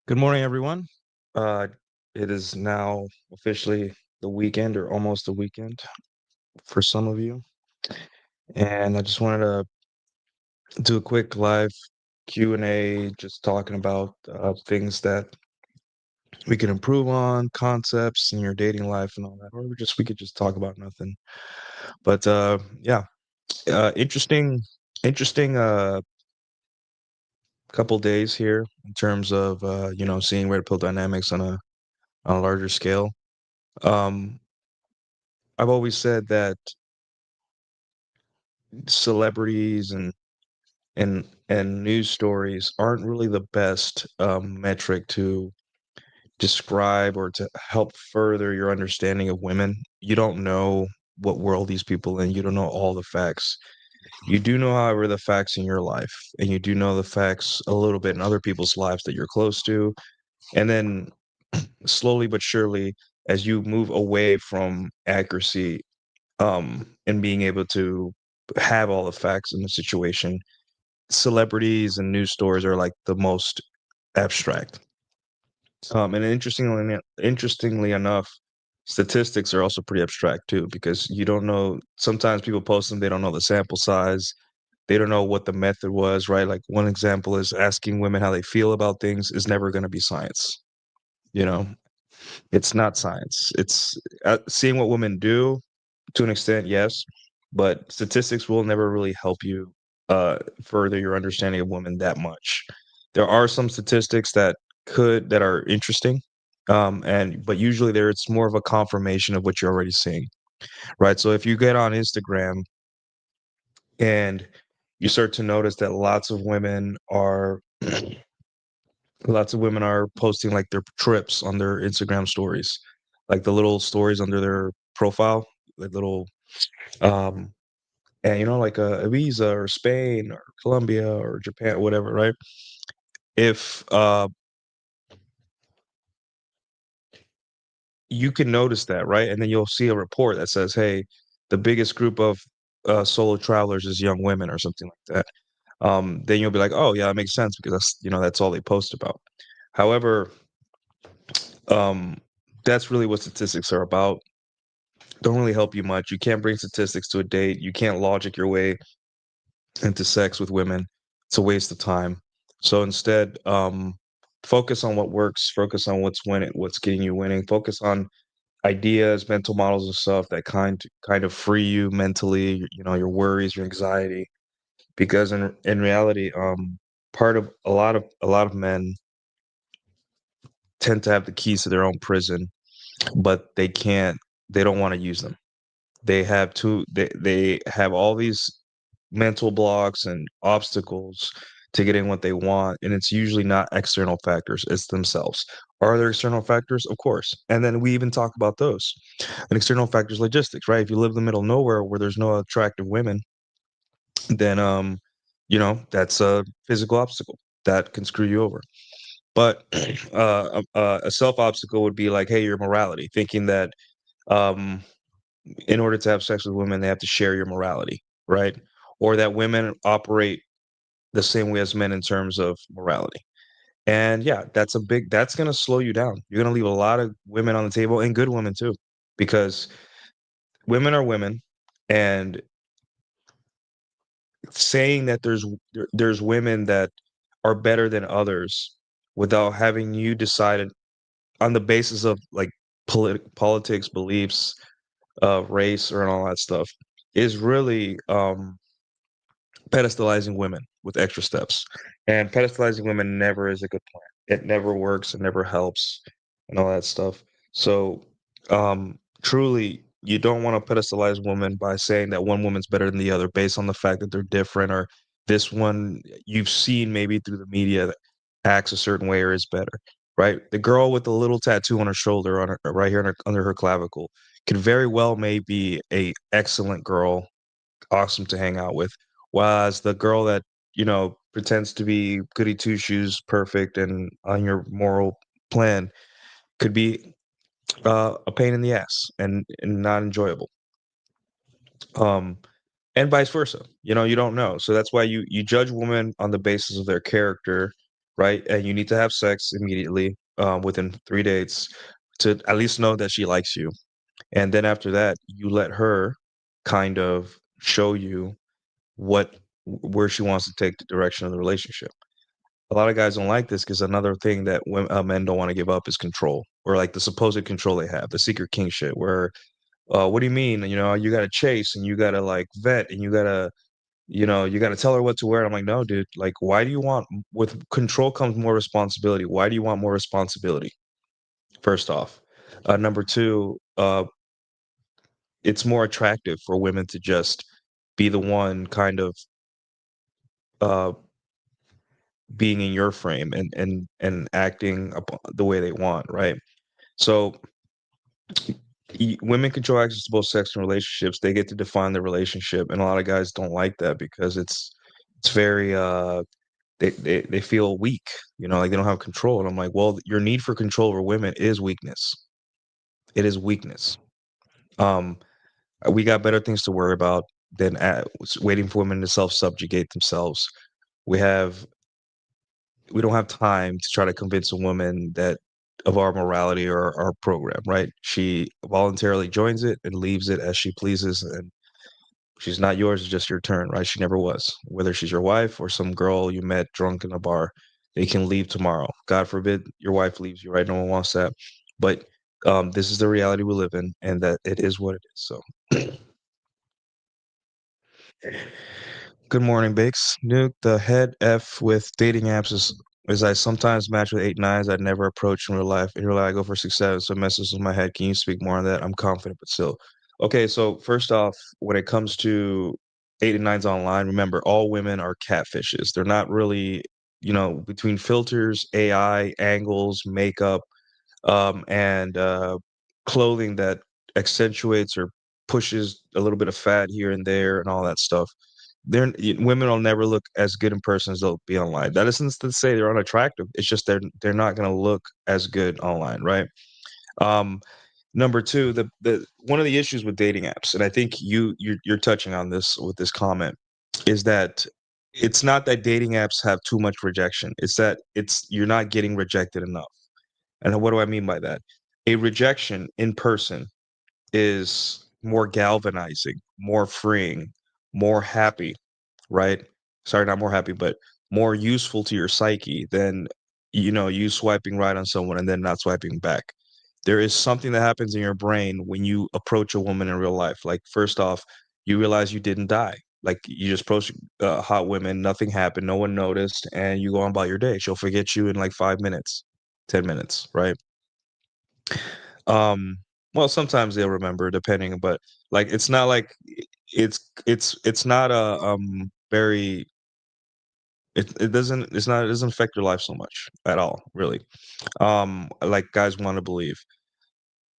Good morning, everyone. Uh, it is now officially the weekend or almost the weekend for some of you. And I just wanted to do a quick live Q&A, just talking about things that we can improve on, concepts in your dating life and all that, or we could just talk about nothing. But yeah, interesting couple days here in terms of seeing red pill dynamics on a larger scale. Um, I've always said that celebrities and news stories aren't really the best metric to describe or to help further your understanding of women. You don't know what world these people in. You don't know all the facts. You do know, however, the facts in your life, and you do know the facts a little bit in other people's lives that you're close to. And then slowly but surely, as you move away from accuracy, and being able to have all the facts in the situation, celebrities and news stories are like the most abstract. And interestingly enough, statistics are also pretty abstract too, because you don't know. Sometimes people post them, they don't know the sample size, they don't know what the method was, right? Like one example is asking women how they feel about things is never going to be science. You know, it's not science. It's seeing what women do to an extent, yes, but statistics will never really help you further your understanding of women that much. There are some statistics that are interesting, and but usually there it's more of a confirmation of what you're already seeing, right? So if you get on Instagram and you start to notice that lots of women are posting like their trips on their Instagram stories, like the little stories under their profile, like little um and like Ibiza or Spain or Colombia or Japan, whatever, right? If you can notice that, right? And then you'll see a report that says, hey, the biggest group of solo travelers is young women or something like that. Then you'll be like, oh yeah, that makes sense because that's all they post about. However, um, that's really what statistics are about. Don't really help you much. You can't bring statistics to a date. You can't logic your way into sex with women. It's a waste of time. So instead, focus on what works. Focus on what's getting you winning. Focus on ideas, mental models, and stuff that kind of free you mentally. Your worries, your anxiety. Because in reality, part of a lot of men tend to have the keys to their own prison, but they can't. They don't want to use them. They have all these mental blocks and obstacles to getting what they want, and it's usually not external factors, it's themselves. Are there external factors? Of course. And then we even talk about those. An external factors, logistics, right? If you live in the middle of nowhere where there's no attractive women, then that's a physical obstacle that can screw you over. But a self obstacle would be like, hey, your morality, thinking that um in order to have sex with women, they have to share your morality, right? Or that women operate the same way as men in terms of morality. And yeah, that's going to slow you down. You're going to leave a lot of women on the table and good women too, because women are women. And saying that there's women that are better than others without having you decided on the basis of like politics, beliefs, race, or all that stuff is really pedestalizing women with extra steps. And pedestalizing women never is a good plan. It never works, it never helps, and all that stuff. So, truly, you don't want to pedestalize women by saying that one woman's better than the other based on the fact that they're different, or this one you've seen maybe through the media that acts a certain way or is better, right? The girl with the little tattoo on her shoulder, right here under her clavicle, could very well may be a excellent girl, awesome to hang out with. Whereas the girl that, pretends to be goody two shoes, perfect, and on your moral plan could be a pain in the ass and not enjoyable. Um, and vice versa. You don't know. So that's why you judge women on the basis of their character, right? And you need to have sex immediately, within 3 dates to at least know that she likes you. And then after that, you let her kind of show you what where she wants to take the direction of the relationship. A lot of guys don't like this because another thing that men don't want to give up is control, or like the supposed control they have, the secret king shit. Where, what do you mean? You know, you got to chase and you got to like vet and you got to, you got to tell her what to wear. And I'm like, no, dude. Like, why do you want? With control comes more responsibility. Why do you want more responsibility? First off, number two, it's more attractive for women to just be the one kind of uh being in your frame and acting the way they want, right? So women control access to both sex and relationships. They get to define the relationship, and a lot of guys don't like that because it's very they feel weak, like they don't have control. And I'm like, well, your need for control over women is weakness. It is weakness. Um, we got better things to worry about than waiting for women to self-subjugate themselves. We have we don't have time to try to convince a woman that of our morality or our program, right? She voluntarily joins it and leaves it as she pleases, and she's not yours, it's just your turn, right? She never was. Whether she's your wife or some girl you met drunk in a bar, they can leave tomorrow. God forbid your wife leaves you, right? No one wants that. But this is the reality we live in, and that it is what it is. So good morning, Bakes. Nuke, the head F with dating apps is I sometimes match with 8 9s I'd never approach in real life. In real life, I go for 6 7, so it messes with my head. Can you speak more on that? I'm confident, but still. Okay, so first off, when it comes to 8 and 9s online, remember all women are catfishes. They're not really, between filters, AI, angles, makeup, and clothing that accentuates or pushes a little bit of fat here and there and all that stuff. Women will never look as good in person as they'll be online. That isn't to say they're unattractive. It's just they're not going to look as good online, right? Um, Number two, the one of the issues with dating apps, and I think you're touching on this with this comment, is that it's not that dating apps have too much rejection. It's that you're not getting rejected enough. And what do I mean by that? A rejection in person is more galvanizing, more freeing, more happy, right? Sorry, not more happy, but more useful to your psyche than you swiping right on someone and then not swiping back. There is something that happens in your brain when you approach a woman in real life. Like first off, you realize you didn't die. Like you just approach hot women, nothing happened, no one noticed, and you go on about your day. She'll forget you in like 5 minutes, 10 minutes, right? Um, well, sometimes they'll remember depending, but like it's not like it's not a very it doesn't affect your life so much at all, really. Like guys want to believe.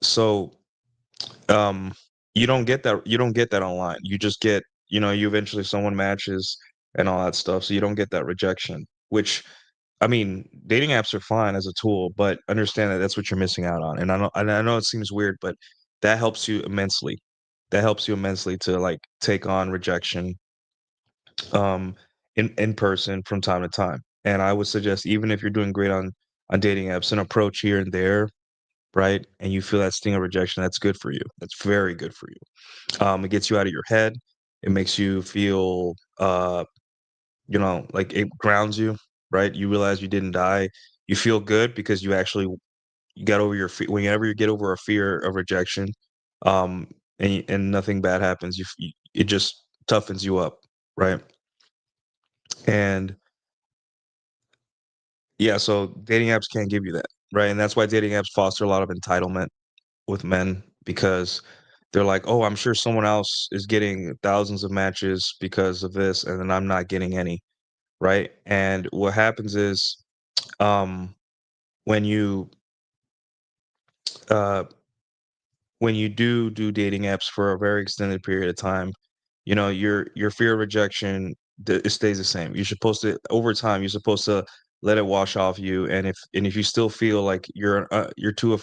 So um you don't get that online. You just get, you eventually someone matches and all that stuff. So you don't get that rejection, which I mean, dating apps are fine as a tool, but understand that that's what you're missing out on. And I know it seems weird, but that helps you immensely. That helps you immensely to like take on rejection um in person from time to time. And I would suggest even if you're doing great on dating apps, an approach here and there, right? And you feel that sting of rejection, that's good for you. That's very good for you. It gets you out of your head. It makes you feel like it grounds you, right? You realize you didn't die. You feel good because you got over your fear. Whenever you get over a fear of rejection, and nothing bad happens, it just toughens you up, right? And yeah, so dating apps can't give you that, right? And that's why dating apps foster a lot of entitlement with men because they're like, oh, I'm sure someone else is getting thousands of matches because of this, and then I'm not getting any, right? And what happens is, um, when you uh, when you do dating apps for a very extended period of time, your fear of rejection it stays the same. You're supposed to over time. You're supposed to let it wash off you, and if you still feel like you're too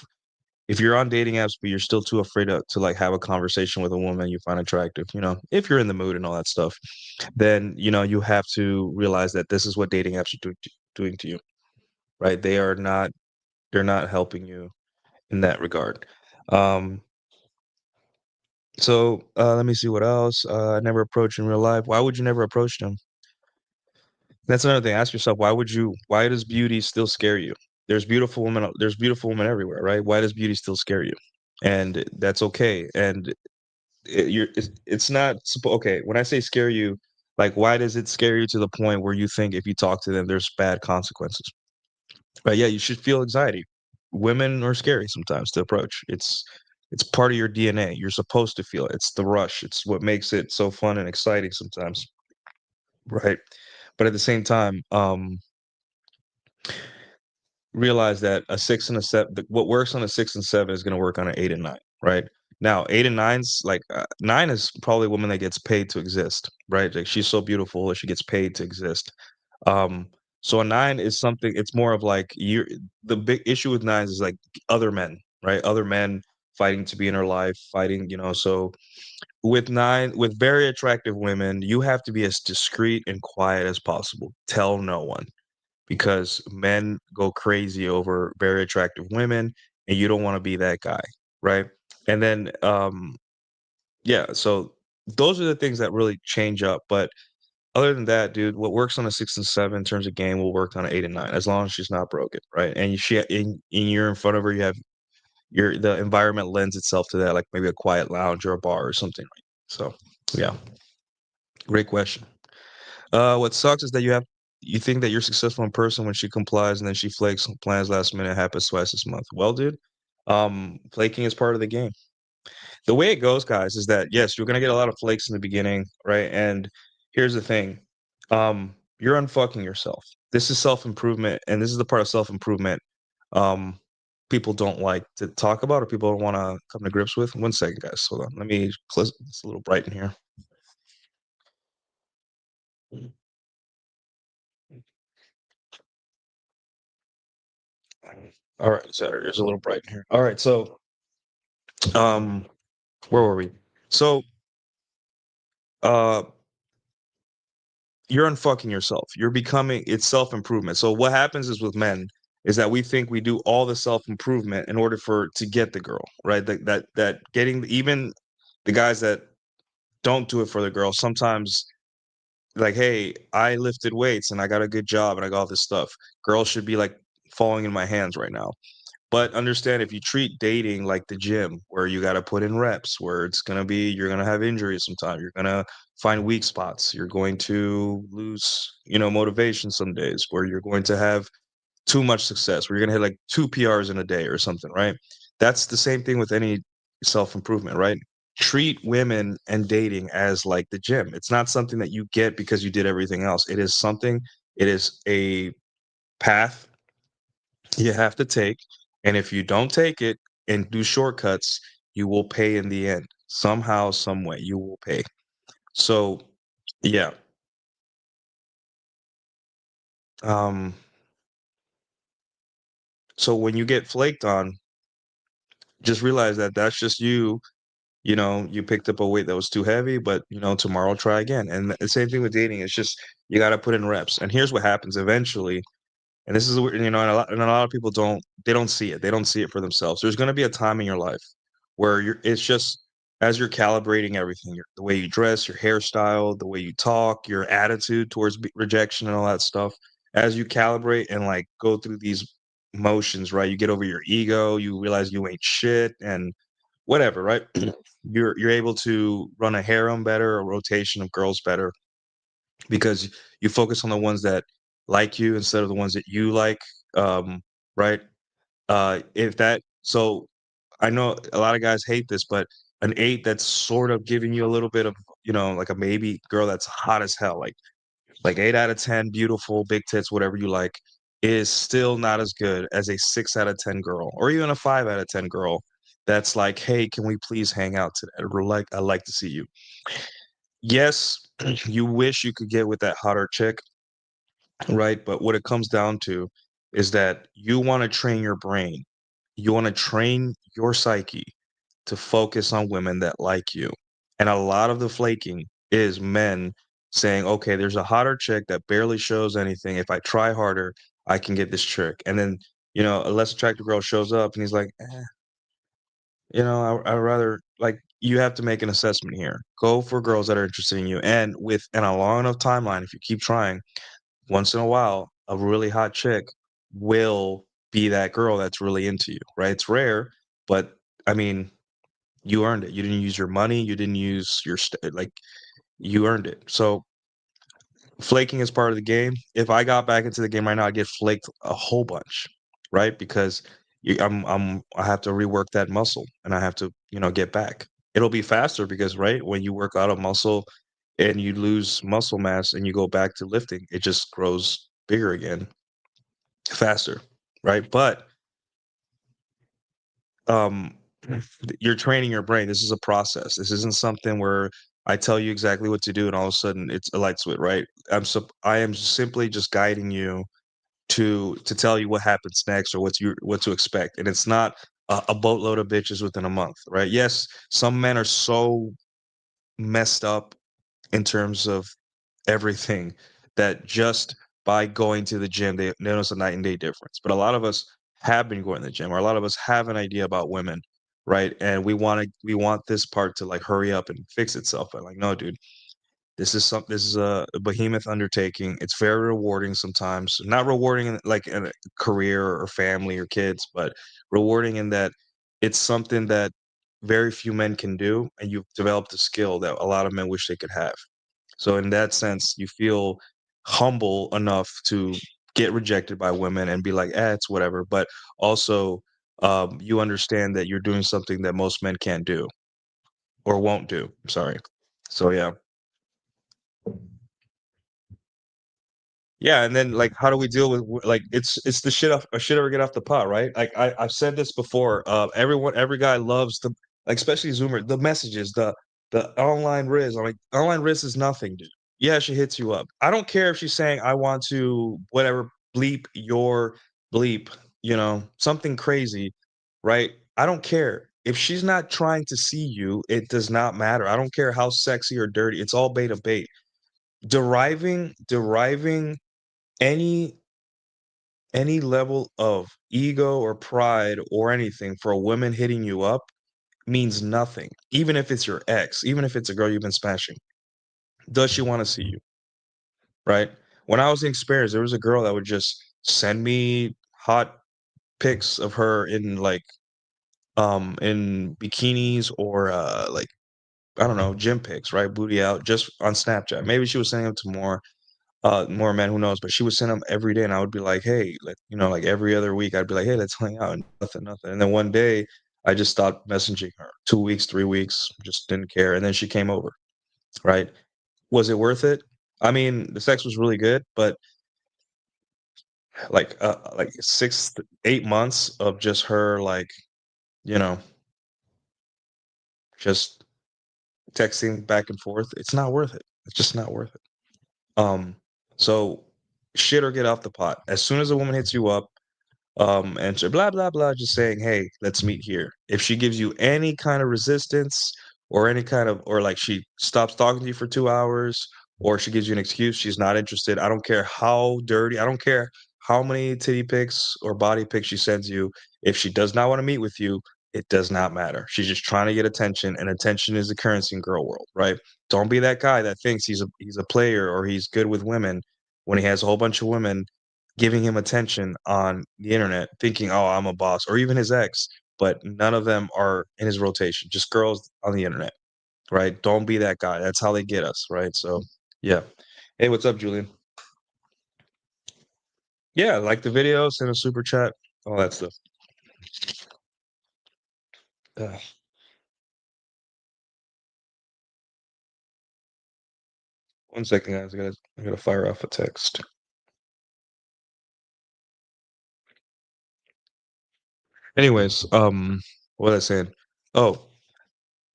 if you're on dating apps, but you're still too afraid to like have a conversation with a woman you find attractive, if you're in the mood and all that stuff, then you have to realize that this is what dating apps are doing to you. right? They're not helping you in that regard. Um, let me see what else. I never approached in real life. Why would you never approach them? That's another thing. Ask yourself, why does beauty still scare you? There's beautiful women everywhere, right? Why does beauty still scare you? And that's okay. And it's not okay. When I say scare you, like why does it scare you to the point where you think if you talk to them, there's bad consequences? But yeah, you should feel anxiety. Women are scary sometimes to approach. It's part of your DNA. You're supposed to feel it. It's the rush. It's what makes it so fun and exciting sometimes, right? But at the same time, realize that a 6 and a 7 what works on a 6 and 7 is gonna work on an 8 and 9, right? Now, 8 and 9's like, 9 is probably a woman that gets paid to exist, right? Like, she's so beautiful that she gets paid to exist. Um, so a 9 is something it's more of like you're the big issue with 9s is, like, other men, right? Other men fighting to be in her life, fighting, so with very attractive women, you have to be as discreet and quiet as possible. Tell no one because men go crazy over very attractive women and you don't want to be that guy, right? And then yeah, so those are the things that really change up. But other than that, dude, what works on a 6 and 7 in terms of game will work on an 8 and 9 as long as she's not broken, right? And you're in front of her, you have the environment lends itself to that, like maybe a quiet lounge or a bar or something. Right? So yeah, great question. What sucks is that you think that you're successful in person when she complies and then she flakes, plans last minute, happens twice this month. Well, dude, flaking is part of the game. The way it goes, guys, is that yes, you're gonna get a lot of flakes in the beginning, right? And here's the thing. You're unfucking yourself. This is self-improvement, and this is the part of self-improvement um people don't like to talk about or people don't want to come to grips with. One second, guys. Hold on. Let me close it's a little bright in here. All right, sorry, it's a little bright in here. All right, so um where were we? So uh you're unfucking yourself. You're becoming it's self-improvement. So what happens is with men is that we think we do all the self-improvement in order for to get the girl, right? That getting even the guys that don't do it for the girl sometimes like, hey, I lifted weights and I got a good job and I got all this stuff. Girls should be like falling in my hands right now. But understand if you treat dating like the gym, where you got to put in reps, where you're going to have injuries sometimes, you're going to find weak spots, you're going to lose, motivation some days, where you're going to have too much success, where you're going to hit like 2 PRs in a day or something, right? That's the same thing with any self improvement, right? Treat women and dating as like the gym. It's not something that you get because you did everything else. It is a path you have to take, and if you don't take it and do shortcuts, you will pay in the end. Somehow, some way, you will pay. So, yeah. Um, so when you get flaked on, just realize that that's just you. You picked up a weight that was too heavy, but tomorrow try again. And the same thing with dating. It's just you got to put in reps. And here's what happens eventually. And this is and a lot of people don't see it. They don't see it for themselves. There's going to be a time in your life where it's just as you're calibrating everything, the way you dress, your hairstyle, the way you talk, your attitude towards rejection and all that stuff. As you calibrate and like go through these motions, right? You get over your ego, you realize you ain't shit and whatever, right? You're able to run a harem better, a rotation of girls better because you focus on the ones that like you instead of the ones that you like, right? If that so I know a lot of guys hate this, but an 8 that's sort of giving you a little bit of, like a maybe girl that's hot as hell, like 8 out of 10, beautiful, big tits, whatever you like, is still not as good as a 6 out of 10 girl or even a 5 out of 10 girl that's like, "Hey, can we please hang out today?" Or like, "I like to see you." Yes, you wish you could get with that hotter chick, right? But what it comes down to is that you wanna train your brain. You wanna train your psyche to focus on women that like you. And a lot of the flaking is men saying, okay, there's a hotter chick that barely shows anything. If I try harder, I can get this trick. And then, a less attractive girl shows up and he's like, I'd rather like you have to make an assessment here. Go for girls that are interested in you. And within a long enough timeline, if you keep trying, once in a while, a really hot chick will be that girl that's really into you, right? It's rare, but I mean, you earned it. You didn't use your money. You didn't use like you earned it. So flaking is part of the game. If I got back into the game right now, I'd get flaked a whole bunch, right? Because I have to rework that muscle and I have to, get back. It'll be faster because, right, when you work out a muscle and you lose muscle mass and you go back to lifting, it just grows bigger again faster, right? But um you're training your brain. This is a process. This isn't something where I tell you exactly what to do and all of a sudden it's a light switch, right? I am simply just guiding you to tell you what happens next or what to expect. And it's not a boatload of bitches within a month, right? Yes, some men are so messed up in terms of everything that just by going to the gym, they notice a night and day difference. But a lot of us have been going to the gym, or a lot of us have an idea about women, right? And we want this part to like hurry up and fix itself. But like, no, dude, this is a behemoth undertaking. It's very rewarding sometimes. Not rewarding like in a career or family or kids, but rewarding in that it's something that very few men can do, and you've developed a skill that a lot of men wish they could have. So in that sense, you feel humble enough to get rejected by women and be like, it's whatever. But also, you understand that you're doing something that most men can't do or won't do. Sorry. So yeah. Yeah, and then like, how do we deal with like it's the shit off shit ever get off the pot, right? Like I've said this before. Every guy loves the like, especially Zoomer, the messages, the online riz. I'm like, online riz is nothing, dude. Yeah, she hits you up. I don't care if she's saying I want to whatever bleep your bleep, something crazy, right? I don't care. If she's not trying to see you, it does not matter. I don't care how sexy or dirty. It's all beta bait. Deriving any level of ego or pride or anything for a woman hitting you up means nothing. Even if it's your ex, even if it's a girl you've been smashing, does she want to see you, right? When I was in experience, there was a girl that would just send me hot pics of her in like in bikinis or like, I don't know, gym pics, right? Booty out, just on Snapchat. Maybe she was sending them to more men, who knows? But she would send them every day, and I would be like, "Hey," like every other week, I'd be like, "Hey, let's hang out." And nothing, nothing. And then one day, I just stopped messaging her. 2 weeks, 3 weeks, just didn't care. And then she came over. Right? Was it worth it? I mean, the sex was really good, but like 6 to 8 months of just her, like, you know, just texting back and forth. It's not worth it. It's just not worth it. Um, so shit or get off the pot. As soon as a woman hits you up, and so blah blah blah, just saying, "Hey, let's meet here." If she gives you any kind of resistance or any kind of, or like she stops talking to you for 2 hours, or she gives you an excuse, she's not interested. I don't care how dirty. I don't care how many titty pics or body pics she sends you. If she does not want to meet with you, it does not matter. She's just trying to get attention, and attention is the currency in girl world, right? Don't be that guy that thinks he's a player or he's good with women when he has a whole bunch of women giving him attention on the internet, thinking, "Oh, I'm a boss," or even his ex, but none of them are in his rotation, just girls on the internet, right? Don't be that guy. That's how they get us, right? So, yeah. Hey, what's up, Julian? Yeah, like the video, send a super chat, all that stuff. Ugh. One second, guys. I gotta fire off a text. Anyways, what was I saying? Oh,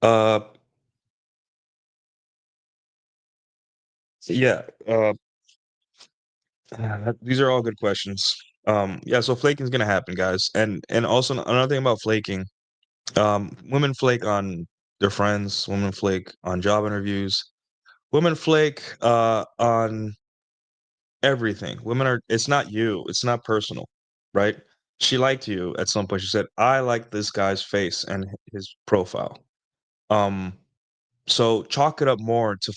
uh, yeah. These are all good questions. Yeah. So flaking is gonna happen, guys, and also another thing about flaking. Women flake on their friends. Women flake on job interviews. Women flake on everything. Women are it's not you, it's not personal, right? She liked you at some point. She said, "I like this guy's face and his profile." Um, so chalk it up more to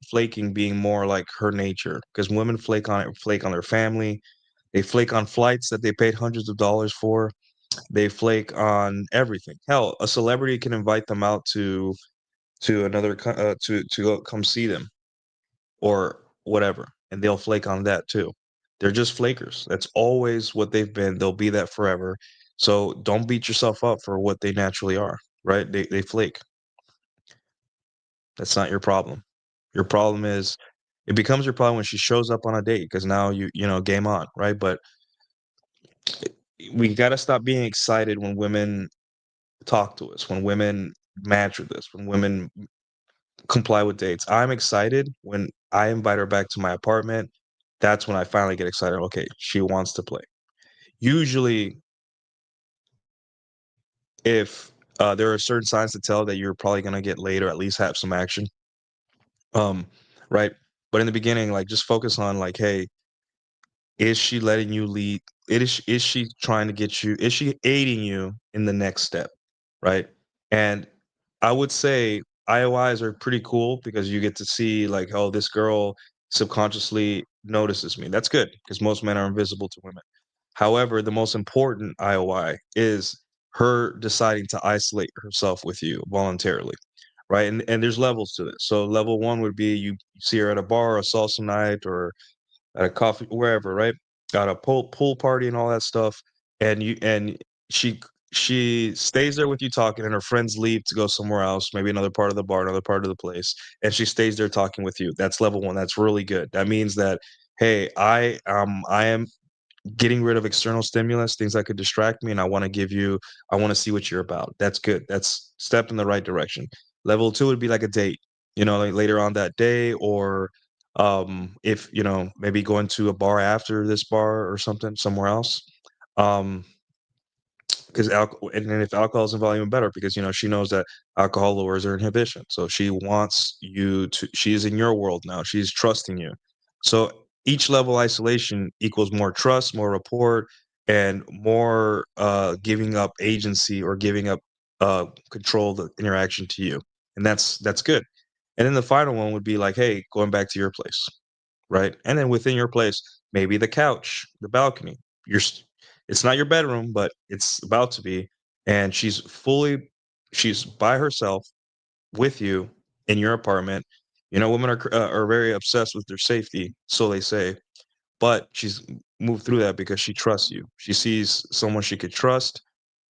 flaking being more like her nature, because women flake on their family. They flake on flights that they paid hundreds of dollars for. They flake on everything. Hell, a celebrity can invite them out to another to go come see them or whatever, and they'll flake on that too. They're just flakers. That's always what they've been. They'll be that forever. So don't beat yourself up for what they naturally are, right? They flake. That's not your problem. Your problem is it becomes your problem when she shows up on a date because now you know game on, right? But we got to stop being excited when women talk to us, when women match with us, when women comply with dates. I'm excited when I invite her back to my apartment. That's when I finally get excited. Okay, she wants to play. Usually, if there are certain signs to tell that you're probably gonna get laid or at least have some action, um, right? But in the beginning, like just focus on like, hey, is she letting you lead? Is she trying to get you? Is she aiding you in the next step, right? And I would say IOIs are pretty cool because you get to see like, oh, this girl subconsciously notices me. That's good because most men are invisible to women. However, the most important IOI is her deciding to isolate herself with you voluntarily, right? And there's levels to this. So level one would be you see her at a bar, a salsa night, or at a coffee wherever, right? Got a pool party and all that stuff, and she she stays there with you talking, and her friends leave to go somewhere else, maybe another part of the bar, another part of the place, and she stays there talking with you. That's level one. That's really good. That means that hey, I am getting rid of external stimulus, things that could distract me, and I want to see what you're about. That's good. That's step in the right direction. Level two would be like a date, you know, like later on that day, or if you know, maybe going to a bar after this bar or something somewhere else. Um, because alcohol, and then if alcohol is involved, even better because you know she knows that alcohol lowers her inhibition. So she wants you to. She is in your world now. She's trusting you. So each level isolation equals more trust, more rapport, and more giving up agency or giving up control of the interaction to you. And that's good. And then the final one would be like, hey, going back to your place, right? And then within your place, maybe the couch, the balcony. You're it's not your bedroom, but it's about to be. And she's by herself with you in your apartment. You know, women are very obsessed with their safety, so they say. But she's moved through that because she trusts you. She sees someone she could trust,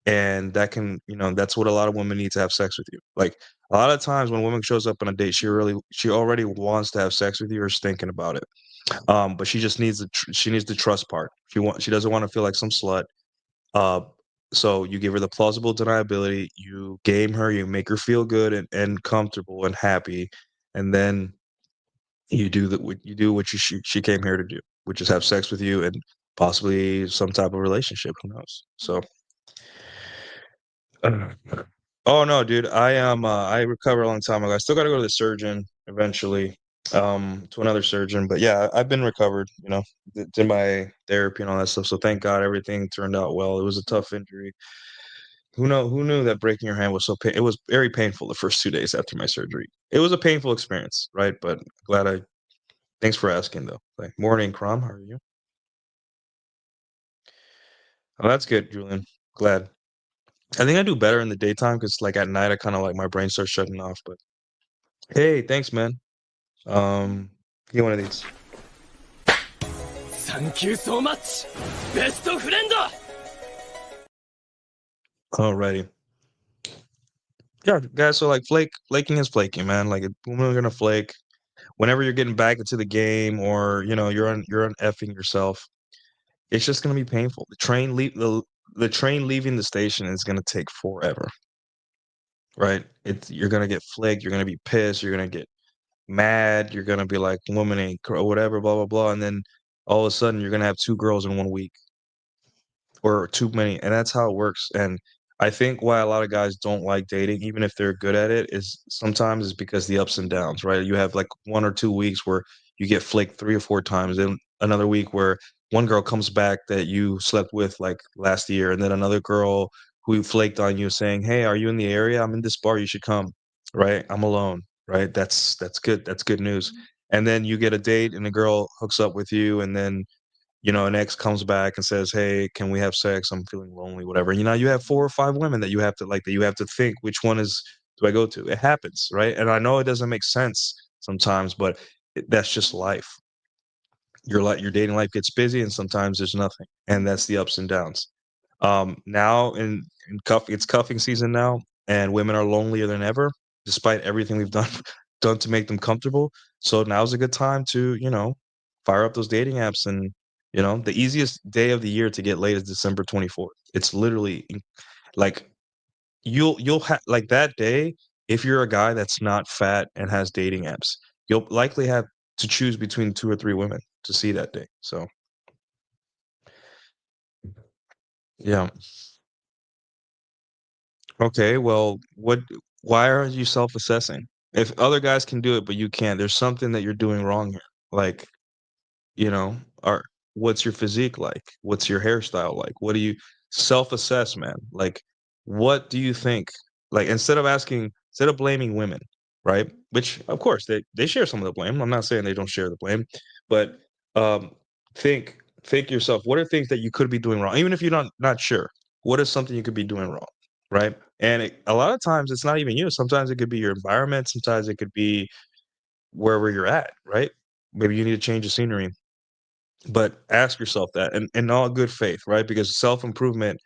and that can, you know, that's what a lot of women need to have sex with you. Like a lot of times when a woman shows up on a date, she already wants to have sex with you or is thinking about it. But she just needs she needs the trust part. She doesn't want to feel like some slut. Uh, so you give her the plausible deniability, you game her, you make her feel good and comfortable and happy, and then you do what she came here to do, which is have sex with you and possibly some type of relationship. Who knows? So, uh, oh no, dude, I recovered a long time ago. I still got to go to the surgeon eventually, to another surgeon, but yeah, I've been recovered. You know, did my therapy and all that stuff. So thank God everything turned out well. It was a tough injury. Who knew that breaking your hand was so pain it was very painful the first 2 days after my surgery. It was a painful experience, right? But glad I thanks for asking though. Like, morning, Crom, how are you? Oh, that's good, Julian. Glad. I think I do better in the daytime because like at night I kind of like my brain starts shutting off. But hey, thanks, man. Get one of these. Thank you so much, best friend! Alrighty. Yeah, guys. So like flaking is flaking, man. Like women are gonna flake whenever you're getting back into the game, or you know you're on effing yourself. It's just gonna be painful. The train leaving the station is gonna take forever, right? You're gonna get flaked. You're gonna be pissed. You're gonna get mad. You're gonna be like, woman ain't or whatever, blah blah blah, and then all of a sudden you're gonna have two girls in 1 week or too many, and that's how it works. And I think why a lot of guys don't like dating, even if they're good at it, is sometimes is because the ups and downs, right? You have like 1 or 2 weeks where you get flaked 3 or 4 times, then another week where one girl comes back that you slept with like last year, and then another girl who flaked on you saying, "Hey, are you in the area? I'm in this bar. You should come." Right? I'm alone. Right? That's good. That's good news. And then you get a date, and the girl hooks up with you, and then an ex comes back and says, "Hey, can we have sex? I'm feeling lonely, whatever." You have 4 or 5 women that you have to like, that you have to think, which one is do I go to? It happens, right? And I know it doesn't make sense sometimes, but that's just life. Your dating life gets busy, and sometimes there's nothing, and that's the ups and downs. Now it's cuffing season now, and women are lonelier than ever, despite everything we've done done to make them comfortable. So now's a good time to fire up those dating apps, and the easiest day of the year to get laid is December 24th. It's literally like you'll have like that day. If you're a guy that's not fat and has dating apps, you'll likely have to choose between 2 or 3 women to see that day. So, yeah. Okay, well, why are you self-assessing? If other guys can do it, but you can't, there's something that you're doing wrong here. Like, you know, are what's your physique like? What's your hairstyle like? What do you self-assess, man? Like, what do you think? Like, instead of blaming women, right? Which of course they share some of the blame. I'm not saying they don't share the blame, but um think think yourself, what are things that you could be doing wrong? Even if you're not sure, what is something you could be doing wrong, right? And a lot of times it's not even you. Sometimes it could be your environment, sometimes it could be wherever you're at, right? Maybe you need to change the scenery, but ask yourself that in all good faith, right? Because self-improvement,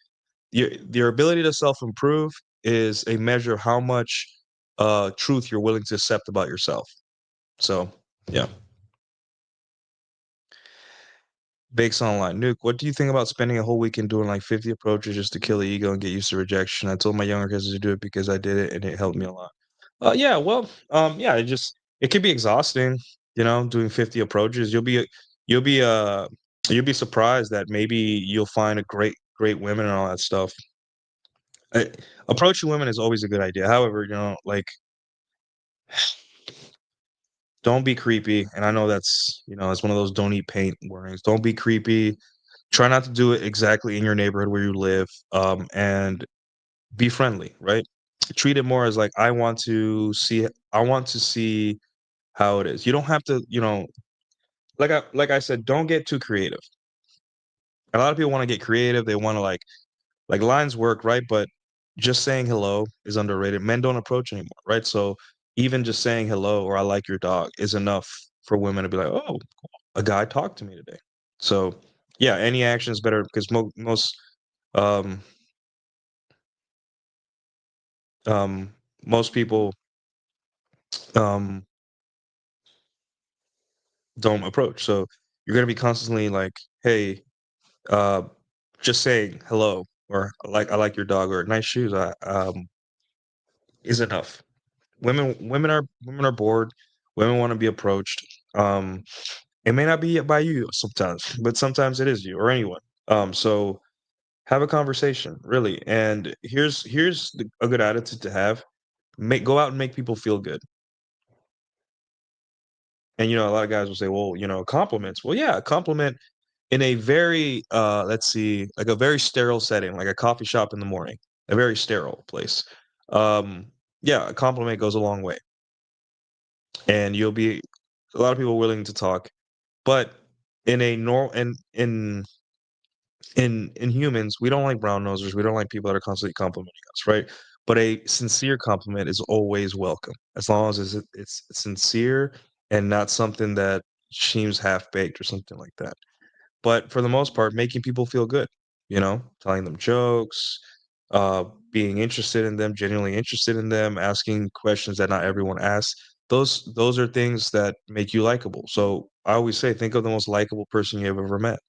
your ability to self-improve is a measure of how much truth you're willing to accept about yourself. So, yeah. Bakes Online. Nuke, what do you think about spending a whole weekend doing like 50 approaches just to kill the ego and get used to rejection? I told my younger cousins to do it because I did it and it helped me a lot. Yeah, well, yeah, it can be exhausting, doing 50 approaches. You'll be you'll be surprised that maybe you'll find a great women and all that stuff. Uh, Approaching women is always a good idea. However, like don't be creepy. And I know it's one of those don't eat paint warnings. Don't be creepy. Try not to do it exactly in your neighborhood where you live. And be friendly, right? Treat it more as like I want to see how it is. You don't have to, like I said, don't get too creative. A lot of people want to get creative. They want to like lines work, right? But just saying hello is underrated. Men don't approach anymore, right? So even just saying hello or I like your dog is enough for women to be like, oh, a guy talked to me today. So yeah, any action is better because um um most people um don't approach. So you're gonna be constantly like, hey, uh, just saying hello or I like your dog or nice shoes. Is enough. Women are bored. Women want to be approached. It may not be by you sometimes, but sometimes it is you or anyone. So have a conversation, really. And a good attitude to have. Go out and make people feel good. And a lot of guys will say, well, compliments. Well, yeah, a compliment in a very let's see, like a very sterile setting, like a coffee shop in the morning, a very sterile place. Um, yeah, a compliment goes a long way, and you'll be a lot of people willing to talk. But in a normal in humans, we don't like brown nosers. We don't like people that are constantly complimenting us, right? But a sincere compliment is always welcome, as long as it's sincere and not something that seems half baked or something like that. But for the most part, making people feel good, telling them jokes, uh, being interested in them, genuinely interested in them, asking questions that not everyone asks. Those are things that make you likable. So I always say, think of the most likable person you've ever met.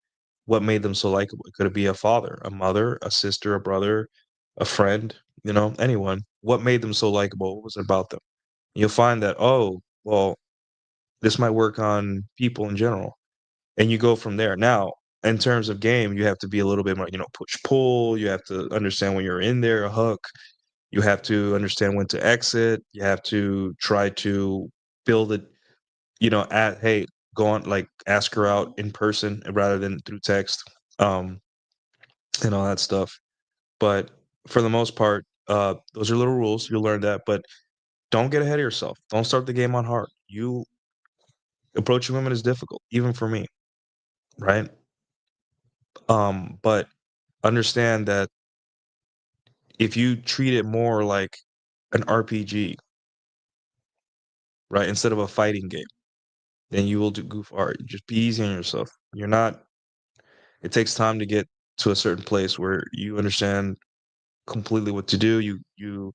What made them so likable? Could it be a father, a mother, a sister, a brother, a friend, anyone? What made them so likable? What was it about them? You'll find that, oh, well, this might work on people in general, and you go from there. Now, in terms of game, you have to be a little bit more, push pull. You have to understand when you're in there, a hook. You have to understand when to exit. You have to try to build it, at hey, go on, like, ask her out in person rather than through text, um, and all that stuff. But for the most part, those are little rules. You'll learn that, but don't get ahead of yourself. Don't start the game on hard. You approaching women is difficult, even for me, right? But understand that if you treat it more like an RPG, right, instead of a fighting game, then you will do goof art. Just be easy on yourself. You're not. It takes time to get to a certain place where you understand completely what to do. You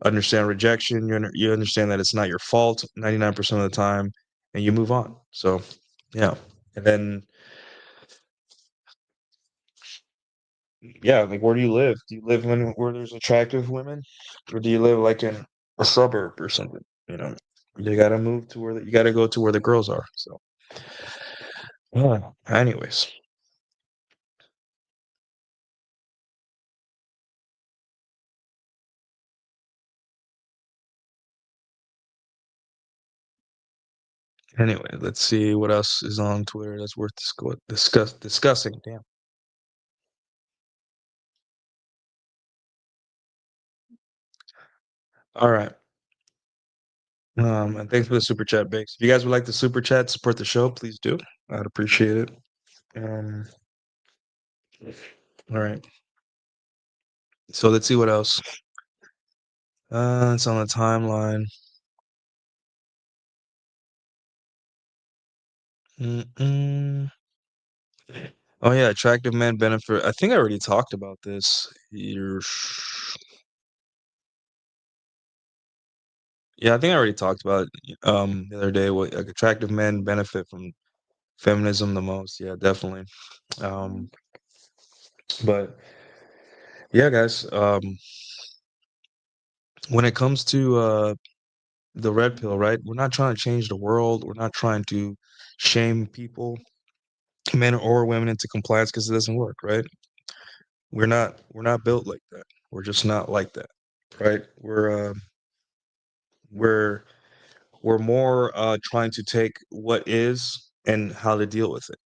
understand rejection. You understand that it's not your fault 99% of the time, and you move on. So, yeah, and then yeah, like where do you live? Do you live in where there's attractive women, or do you live like in a suburb or something? You know, you gotta move to you gotta go to where the girls are. So, yeah. Anyways, anyway, let's see what else is on Twitter that's worth discussing. Damn. All right. And thanks for the super chat, Bakes. If you guys would like to super chat, support the show, please do. I'd appreciate it. Um, all right. So let's see what else. It's on the timeline. Mm-mm. Oh yeah, attractive men benefit. I think I already talked about this. Yeah, I think I already talked about it, the other day. What like attractive men benefit from feminism the most. Yeah, definitely. Um, but yeah, guys. When it comes to the red pill, right? We're not trying to change the world. We're not trying to shame people, men or women, into compliance because it doesn't work, right? We're not built like that. We're just not like that, right? We're we're more trying to take what is and how to deal with it.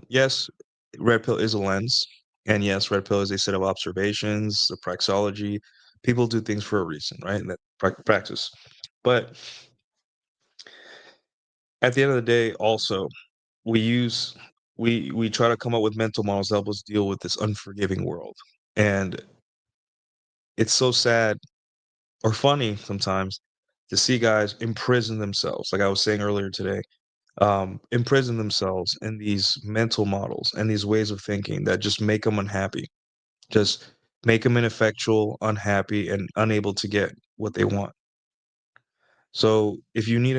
Yes, red pill is a lens, and yes, red pill is a set of observations, the praxeology. People do things for a reason, right? And that practice. But at the end of the day, also we use we try to come up with mental models that help us deal with this unforgiving world, and it's so sad or funny sometimes to see guys imprison themselves, like I was saying earlier today, imprison themselves in these mental models and these ways of thinking that just make them unhappy, just make them ineffectual, unhappy, and unable to get what they want. So if you need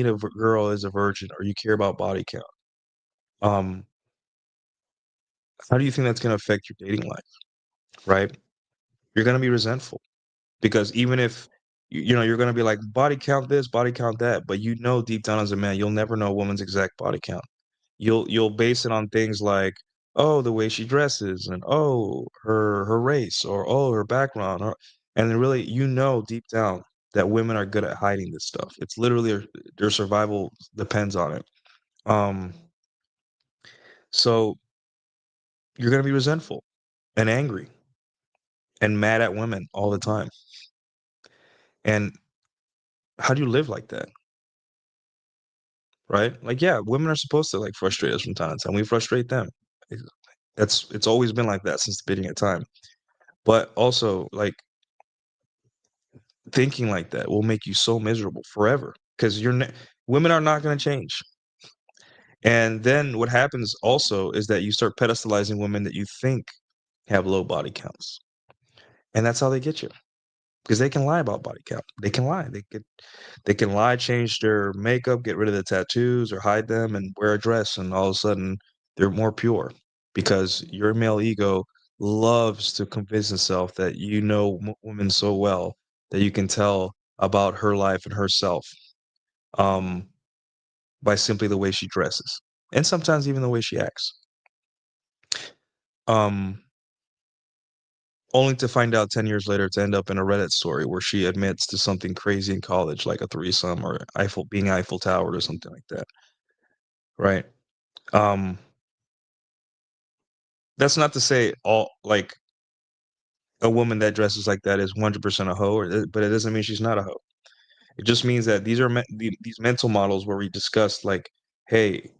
a girl as a virgin or you care about body count, um, how do you think that's going to affect your dating life? Right? You're going to be resentful because even if you know you're going to be like body count this, body count that, but you know deep down as a man, you'll never know a woman's exact body count. You'll base it on things like, oh, the way she dresses, and oh, her race, or oh, her background, or and then really you know deep down that women are good at hiding this stuff. It's literally their survival depends on it. Um, so you're gonna be resentful and angry and mad at women all the time. And how do you live like that? Right? Like, yeah, women are supposed to like frustrate us from time to time. We frustrate them. It's it's always been like that since the beginning of time. But also, like thinking like that will make you so miserable forever because women are not going to change. And then what happens also is that you start pedestalizing women that you think have low body counts, and that's how they get you because they can lie about body count. They can lie. They can lie, change their makeup, get rid of the tattoos, or hide them, and wear a dress, and all of a sudden they're more pure because your male ego loves to convince itself that you know women so well that you can tell about her life and herself um, by simply the way she dresses, and sometimes even the way she acts. Um, Only to find out 10 years later to end up in a Reddit story where she admits to something crazy in college, like a threesome or being Eiffel Tower or something like that. right? Um, that's not to say all like a woman that dresses like that is 100% a hoe, but it doesn't mean she's not a hoe. It just means that these are these mental models where we discuss like, hey,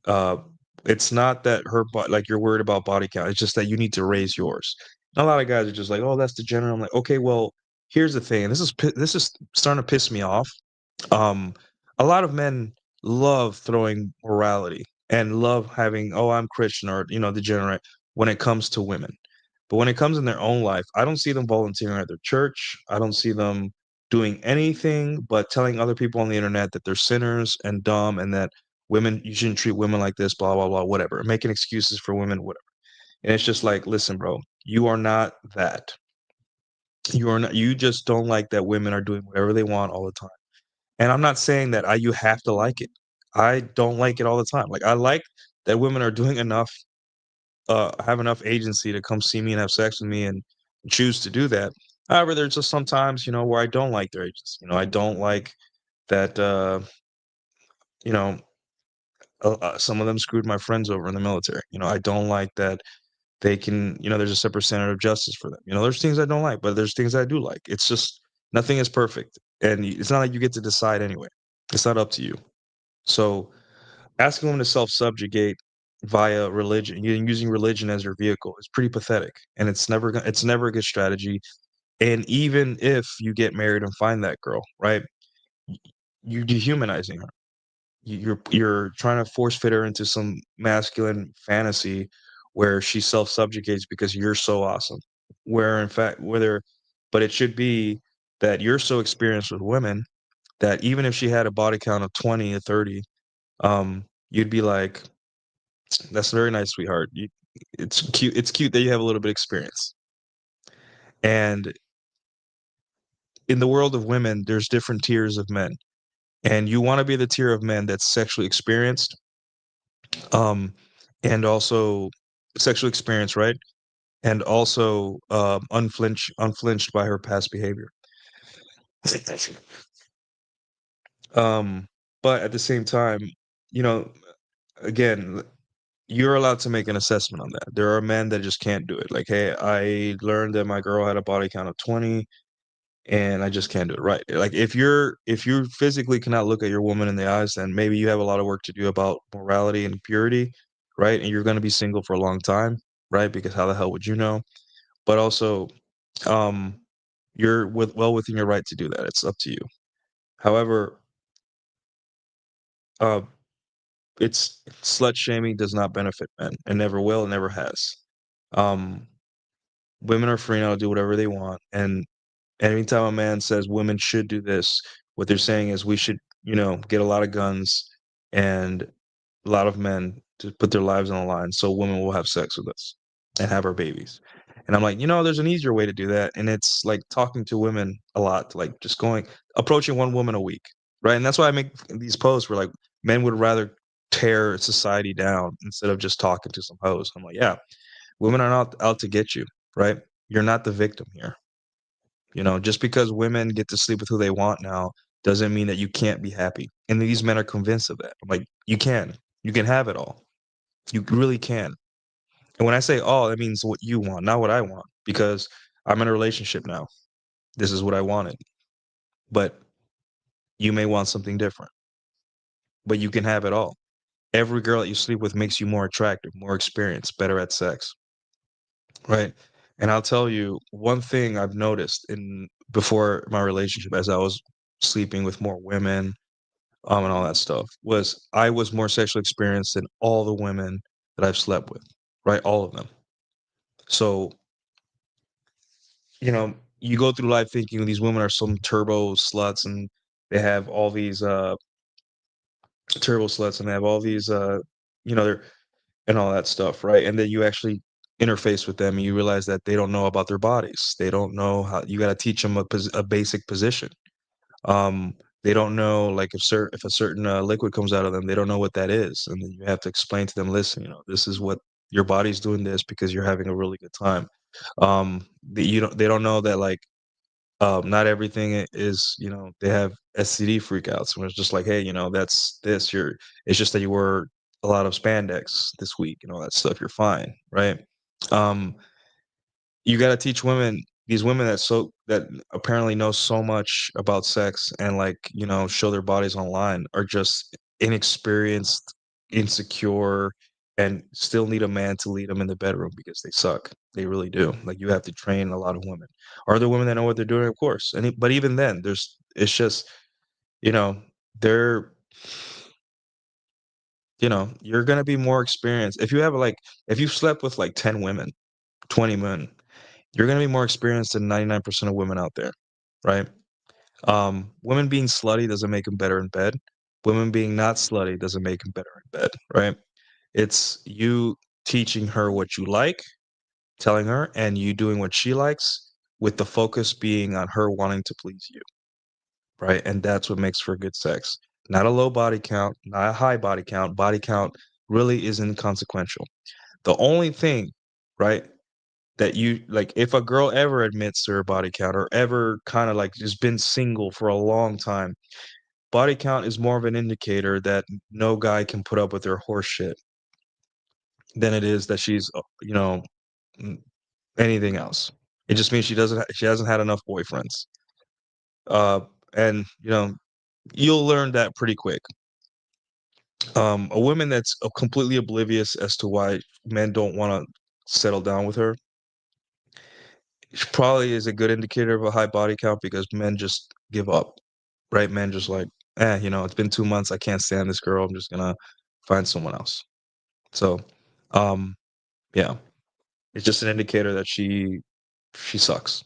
it's not that like you're worried about body count. It's just that you need to raise yours. And a lot of guys are just like, oh, that's the general. I'm like, okay, well, here's the thing. This is starting to piss me off. Um, a lot of men love throwing morality and love having, oh, I'm Christian or degenerate when it comes to women. But when it comes in their own life, I don't see them volunteering at their church. I don't see them doing anything but telling other people on the internet that they're sinners and dumb and that women you shouldn't treat women like this, blah blah blah, whatever, making excuses for women, whatever. And it's just like, listen, bro, you are not that. You are not. You just don't like that women are doing whatever they want all the time. And I'm not saying that you have to like it. I don't like it all the time. Like I like that women are doing enough, have enough agency to come see me and have sex with me and choose to do that. However, there's just sometimes, where I don't like their agency. I don't like that, you know, some of them screwed my friends over in the military. I don't like that they can, there's a separate standard of justice for them. There's things I don't like, but there's things I do like. It's just nothing is perfect. And it's not like you get to decide anyway. It's not up to you. So asking women to self-subjugate via religion, using religion as your vehicle is pretty pathetic. And it's never a good strategy. And even if you get married and find that girl, right? You're dehumanizing her. You're trying to force fit her into some masculine fantasy where she self-subjugates because you're so awesome. Where in fact, but it should be that you're so experienced with women that even if she had a body count of 20 or 30, you'd be like, that's very nice, sweetheart. It's cute. It's cute that you have a little bit of experience. And in the world of women, there's different tiers of men, and you want to be the tier of men that's sexually experienced, um, and also sexual experience, right? And also unflinched by her past behavior. Um, but at the same time, you know, again, you're allowed to make an assessment on that. There are men that just can't do it. Like, hey, I learned that my girl had a body count of 20 and I just can't do it right. Like if you physically cannot look at your woman in the eyes, then maybe you have a lot of work to do about morality and purity, right? And you're going to be single for a long time, right? Because how the hell would you know? But also, um, you're well within your right to do that. It's up to you. However, uh, it's slut shaming does not benefit men and never will and never has. Um, Women are free now to do whatever they want, and anytime a man says women should do this, what they're saying is we should, get a lot of guns and a lot of men to put their lives on the line so women will have sex with us and have our babies. And I'm like, there's an easier way to do that. And it's like talking to women a lot, like just approaching one woman a week. Right. And that's why I make these posts where like men would rather tear society down instead of just talking to some hoes. I'm like, yeah, women are not out to get you. Right. You're not the victim here. Just because women get to sleep with who they want now doesn't mean that you can't be happy. And these men are convinced of that. I'm like, you can. You can have it all. You really can. And when I say all, that means what you want, not what I want, because I'm in a relationship now. This is what I wanted. But you may want something different. But you can have it all. Every girl that you sleep with makes you more attractive, more experienced, better at sex. Right. And I'll tell you one thing I've noticed in before my relationship as I was sleeping with more women, and all that stuff, was I was more sexually experienced than all the women that I've slept with, right? All of them. So, you go through life thinking these women are some turbo sluts and they have all these turbo sluts and they have all these they're and all that stuff, right? And then you actually interface with them and you realize that they don't know about their bodies. They don't know how you got to teach them a basic position. Um, they don't know like if a certain liquid comes out of them, they don't know what that is, and then you have to explain to them, listen, this is what your body's doing this because you're having a really good time. They don't know that like not everything is they have STD freakouts, and it's just like, hey, that's this. It's just that you were a lot of spandex this week and all that stuff, you're fine, right? Um, you got to teach women, these women that apparently know so much about sex and like, you know, show their bodies online are just inexperienced, insecure, and still need a man to lead them in the bedroom because they suck. They really do. Like you have to train a lot of women. Are there women that know what they're doing? Of course. But even then, it's just, you know, they're, you're gonna be more experienced if you have like if you've slept with like 10 women, 20 men, you're gonna be more experienced than 99% of women out there, right? Women being slutty doesn't make them better in bed. Women being not slutty doesn't make them better in bed, right? It's you teaching her what you like, telling her, and you doing what she likes, with the focus being on her wanting to please you, right? And that's what makes for good sex. Not a low body count, not a high body count. Body count really is inconsequential. The only thing, right, that you like, if a girl ever admits to her body count or ever kind of like just been single for a long time, body count is more of an indicator that no guy can put up with her horse shit than it is that she's, n- anything else. It just means she hasn't had enough boyfriends. Uh, and you'll learn that pretty quick. A woman that's completely oblivious as to why men don't want to settle down with her, she probably is a good indicator of a high body count because men just give up, right? Men just like, it's been 2 months. I can't stand this girl. I'm just gonna find someone else. So, um, yeah, it's just an indicator that she sucks,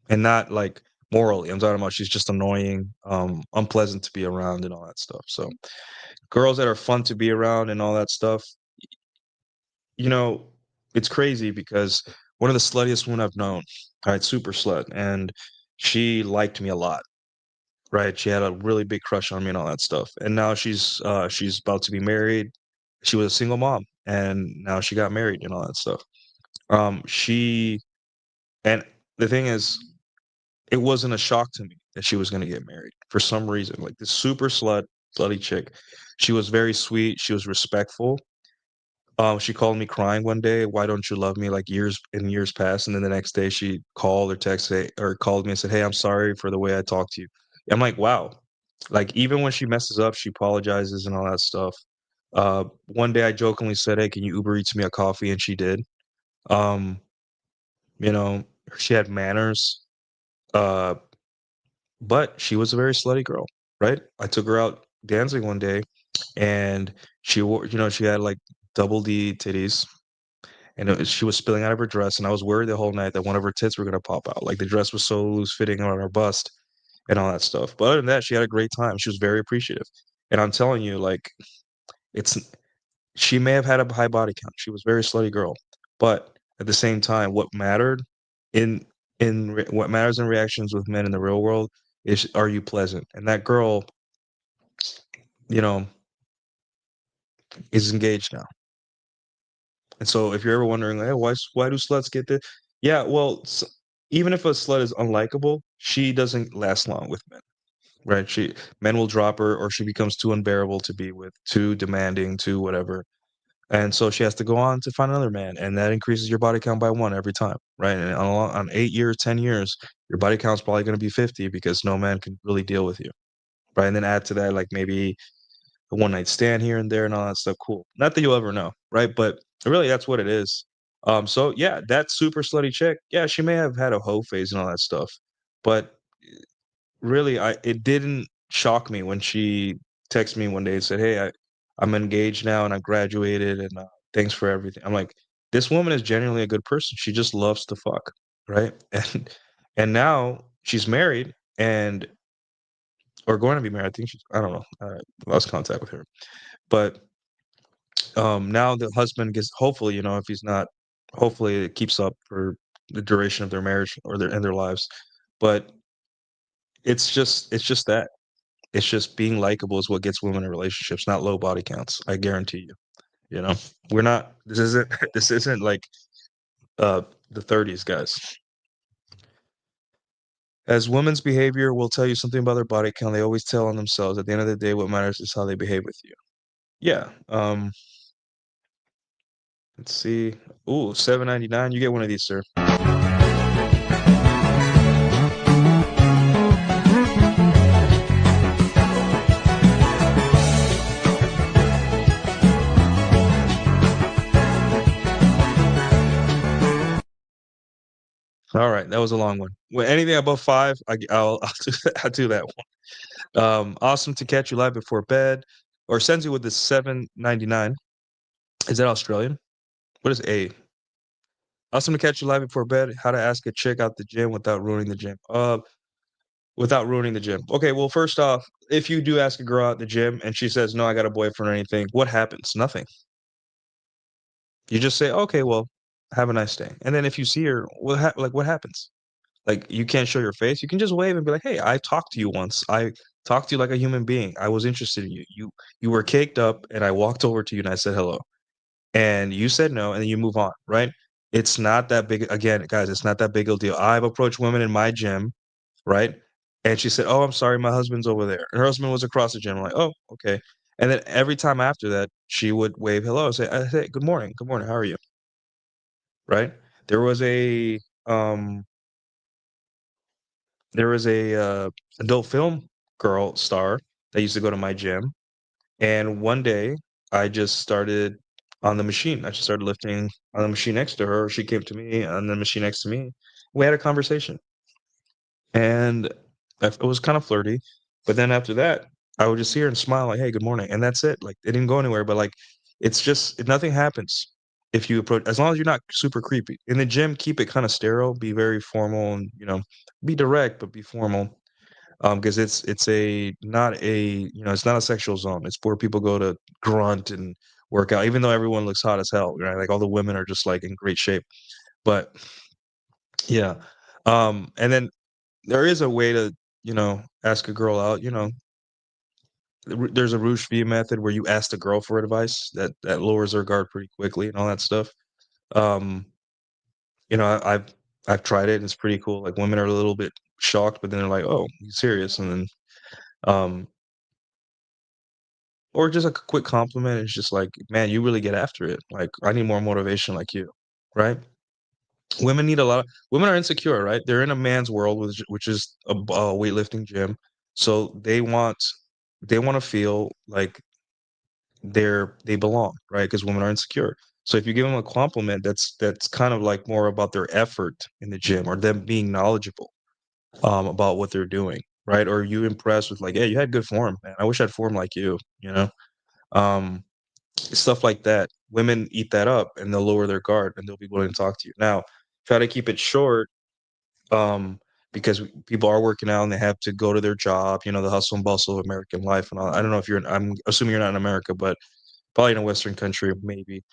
and not like morally. I'm talking about she's just annoying, unpleasant to be around, and all that stuff. So, girls that are fun to be around and all that stuff, you know, it's crazy because one of the sluttiest women I've known, all right, super slut, and she liked me a lot, right? She had a really big crush on me and all that stuff. And now she's about to be married. She was a single mom and now she got married and all that stuff. She and the thing is, it wasn't a shock to me that she was gonna get married for some reason. Like this super slutty chick. She was very sweet, she was respectful. She called me crying one day, "Why don't you love me?" Like years past, and then the next day she called or texted or called me and said, "Hey, I'm sorry for the way I talked to you." I'm like, "Wow." Like even when she messes up, she apologizes and all that stuff. One day I jokingly said, "Hey, can you Uber Eats me a coffee?" And she did. Um, you know, she had manners. Uh, but she was a very slutty girl, right? I took her out dancing one day, and she wore, she had like double D titties, and she was spilling out of her dress, and I was worried the whole night that one of her tits were gonna pop out. Like the dress was so loose fitting on her bust and all that stuff. But other than that, she had a great time. She was very appreciative. And I'm telling you, like, it's she may have had a high body count. She was a very slutty girl. But at the same time, what mattered in what matters in reactions with men in the real world is, are you pleasant? And that girl, you know, is engaged now. And so if you're ever wondering, hey, why do sluts get this? Yeah, well, even if a slut is unlikable, she doesn't last long with men, right? Men will drop her, or she becomes too unbearable to be with, too demanding, too whatever. And so she has to go on to find another man, and that increases your body count by one every time, right? And on 8 years, 10 years, your body count's probably going to be 50 because no man can really deal with you, right? And then add to that like maybe a one night stand here and there and all that stuff. Cool. Not that you'll ever know, right? But really, that's what it is. So yeah, that super slutty chick, yeah, she may have had a hoe phase and all that stuff, but really, it didn't shock me when she texted me one day and said, "Hey, I'm engaged now and I graduated and thanks for everything." I'm like, this woman is genuinely a good person. She just loves to fuck, right? And now she's married and or going to be married. I think she's, I don't know. I lost contact with her, but now the husband gets, hopefully, if he's not, hopefully it keeps up for the duration of their marriage or their lives. But it's just that. It's just being likable is what gets women in relationships, not low body counts. I guarantee you. You know, we're not. This isn't. This isn't like uh the 30s, guys. As women's behavior will tell you something about their body count, they always tell on themselves. At the end of the day, what matters is how they behave with you. Yeah. Let's see. Ooh, 7.99. You get one of these, sir. All right, that was a long one. Well, anything above 5, I'll do that, I'll do that one. Awesome to catch you live before bed, or sends you with the 7.99. Is that Australian? What is A? Awesome to catch you live before bed. How to ask a chick out the gym without ruining the gym. Without ruining the gym. Okay, well, first off, if you do ask a girl out the gym and she says, "No, I got a boyfriend," or anything, what happens? Nothing. You just say, "Okay, well, have a nice day." And then if you see her, what happens? Like, you can't show your face. You can just wave and be like, "Hey, I talked to you once. I talked to you like a human being. I was interested in you. You were caked up, and I walked over to you and I said hello." And you said no, and then you move on, right? It's not that big. Again, guys, it's not that big a deal. I've approached women in my gym, right? And she said, "Oh, I'm sorry, my husband's over there." And her husband was across the gym. I'm like, "Oh, okay." And then every time after that, she would wave hello, say, "Hey, good morning, how are you?" Right? There was a um, there was a adult film girl star that used to go to my gym, and one day I just started on the machine. I just started lifting on the machine next to her. She came to me on the machine next to me. We had a conversation. And it was kind of flirty, but then after that, I would just see her and smile like, "Hey, good morning," and that's it. Like, it didn't go anywhere, but, like, it's just nothing happens if you approach as long as you're not super creepy. In the gym, keep it kinda sterile, be very formal and, be direct, but be formal, because it's a not a it's not a sexual zone. It's where people go to grunt and work out, even though everyone looks hot as hell, right? Like, all the women are just, like, in great shape, but yeah, and then there is a way to, ask a girl out, there's a Rouge V method where you ask the girl for advice that lowers her guard pretty quickly and all that stuff. Um, I've tried it and it's pretty cool. Like, women are a little bit shocked, but then they're like, "Oh, he's serious," and then, um or just a quick compliment is just like, "Man, you really get after it. Like, I need more motivation like you." Right? Women are insecure, right? They're in a man's world, which is a weightlifting gym, so they wanna feel like they belong, right? Because women are insecure. So if you give them a compliment, that's kind of like more about their effort in the gym or them being knowledgeable, about what they're doing, right? Or you impressed with like, "Hey, you had good form, man. I wish I had form like you," you know? Stuff like that. Women eat that up and they'll lower their guard and they'll be willing to talk to you. Now, try to keep it short, um, because people are working out and they have to go to their job, the hustle and bustle of American life and all. I don't know if I'm assuming you're not in America, but probably in a Western country, maybe.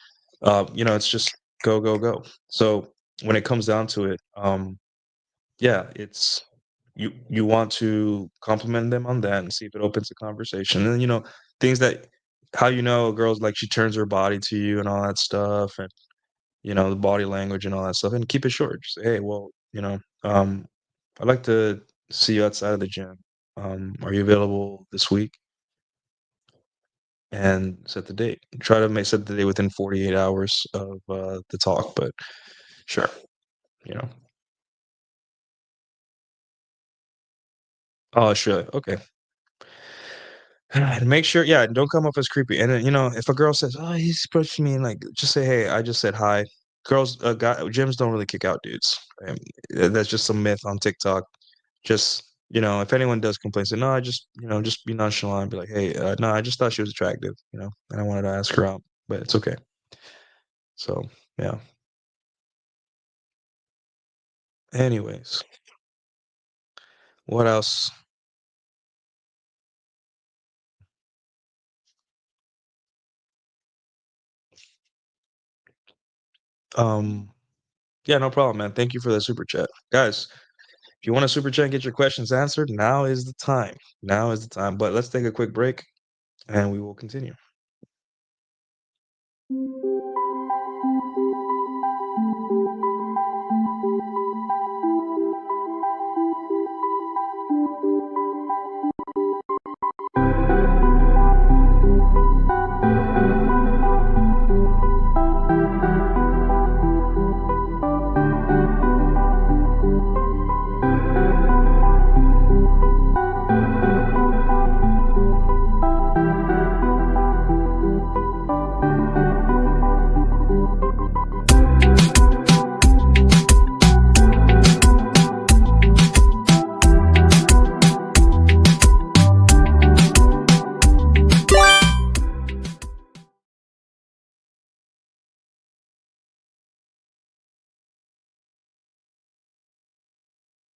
It's just go, go, go. So when it comes down to it, yeah, it's you want to compliment them on that and see if it opens a conversation. And things that how a girl's like she turns her body to you and all that stuff, and the body language and all that stuff, and keep it short. Just say, "Hey, well, I'd like to see you outside of the gym. Are you available this week?" And set the date. Try to set the date within 48 hours of the talk, but sure, you know. Oh, sure. Okay. And make sure, yeah, don't come off as creepy. And then, if a girl says, "Oh, he's approaching me," and like, just say, "Hey, I just said hi." Gyms don't really kick out dudes. That's just a myth on TikTok. Just, if anyone does complain, say, "No, I just, just be nonchalant, be like, hey, no, I just thought she was attractive, and I wanted to ask her out, but it's okay." So, yeah. Anyways, what else? Um, yeah, no problem, man. Thank you for that super chat. Guys, if you want to super chat and get your questions answered, now is the time. Now is the time. But let's take a quick break and we will continue.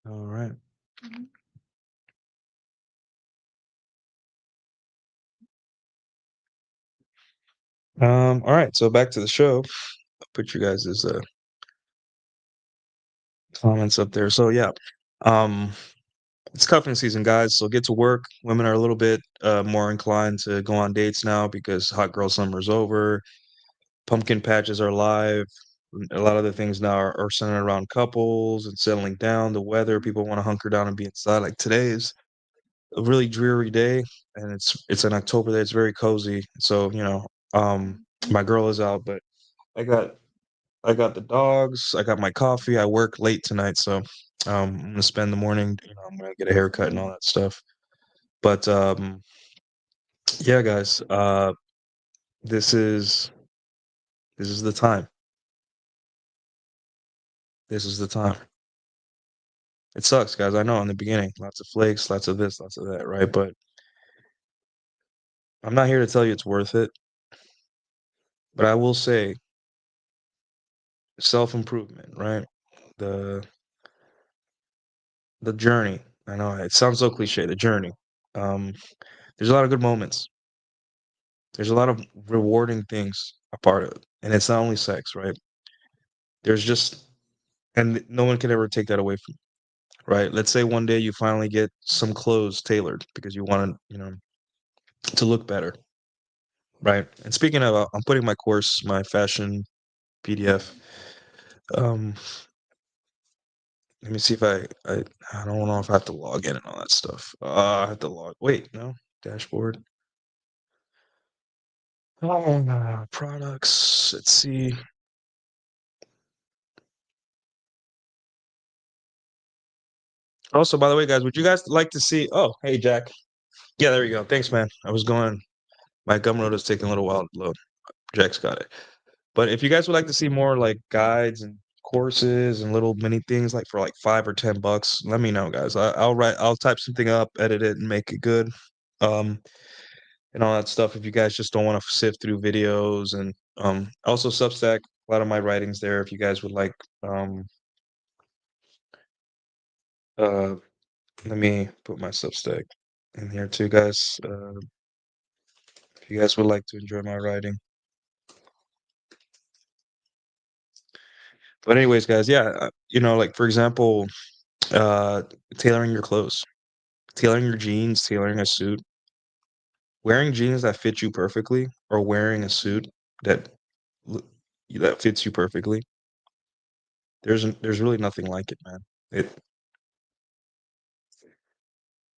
All right. All right. So back to the show. I'll put you guys' comments up there. So yeah, um, it's cuffing season, guys. So get to work. Women are a little bit more inclined to go on dates now because hot girl summer's over. Pumpkin patches are live. A lot of the things now are centered around couples and settling down. The weather, people want to hunker down and be inside. Like today is a really dreary day, and it's in October. That it's very cozy. So my girl is out, but I got I got the dogs. I got my coffee. I work late tonight, so I'm gonna spend the morning. I'm gonna get a haircut and all that stuff. But yeah, guys, this is this is the time. This is the time. It sucks, guys. I know in the beginning, lots of flakes, lots of this, lots of that, right? But I'm not here to tell you it's worth it. But I will say self-improvement, right? The the journey. I know it sounds so cliche, the journey. Um, there's a lot of good moments. There's a lot of rewarding things a part of it. And it's not only sex, right? There's just and no one can ever take that away from you, right? Let's say one day you finally get some clothes tailored because you want to look better, right? And speaking of, I'm putting my course, my fashion PDF. Um, Let me see if I don't know if I have to log in and all that stuff. I have to log. Wait, no dashboard. Oh, products. Let's see. Also, by the way, guys, would you guys like to see? Oh, hey, Jack. Yeah, there you go. Thanks, man. I was going. My Gumroad is taking a little while to load. Jack's got it. But if you guys would like to see more like guides and courses and little mini things like for like $5 or $10, let me know, guys. I'll write. I'll type something up, edit it, and make it good. Um, and all that stuff. If you guys just don't want to sift through videos and also Substack, a lot of my writings there. If you guys would like, um, uh, let me put my Substack in here too, guys. If you guys would like to enjoy my writing. But anyways, guys, yeah, like for example, uh, tailoring your clothes, tailoring your jeans, tailoring a suit, wearing jeans that fit you perfectly, or wearing a suit that l- that fits you perfectly. There's really nothing like it, man. It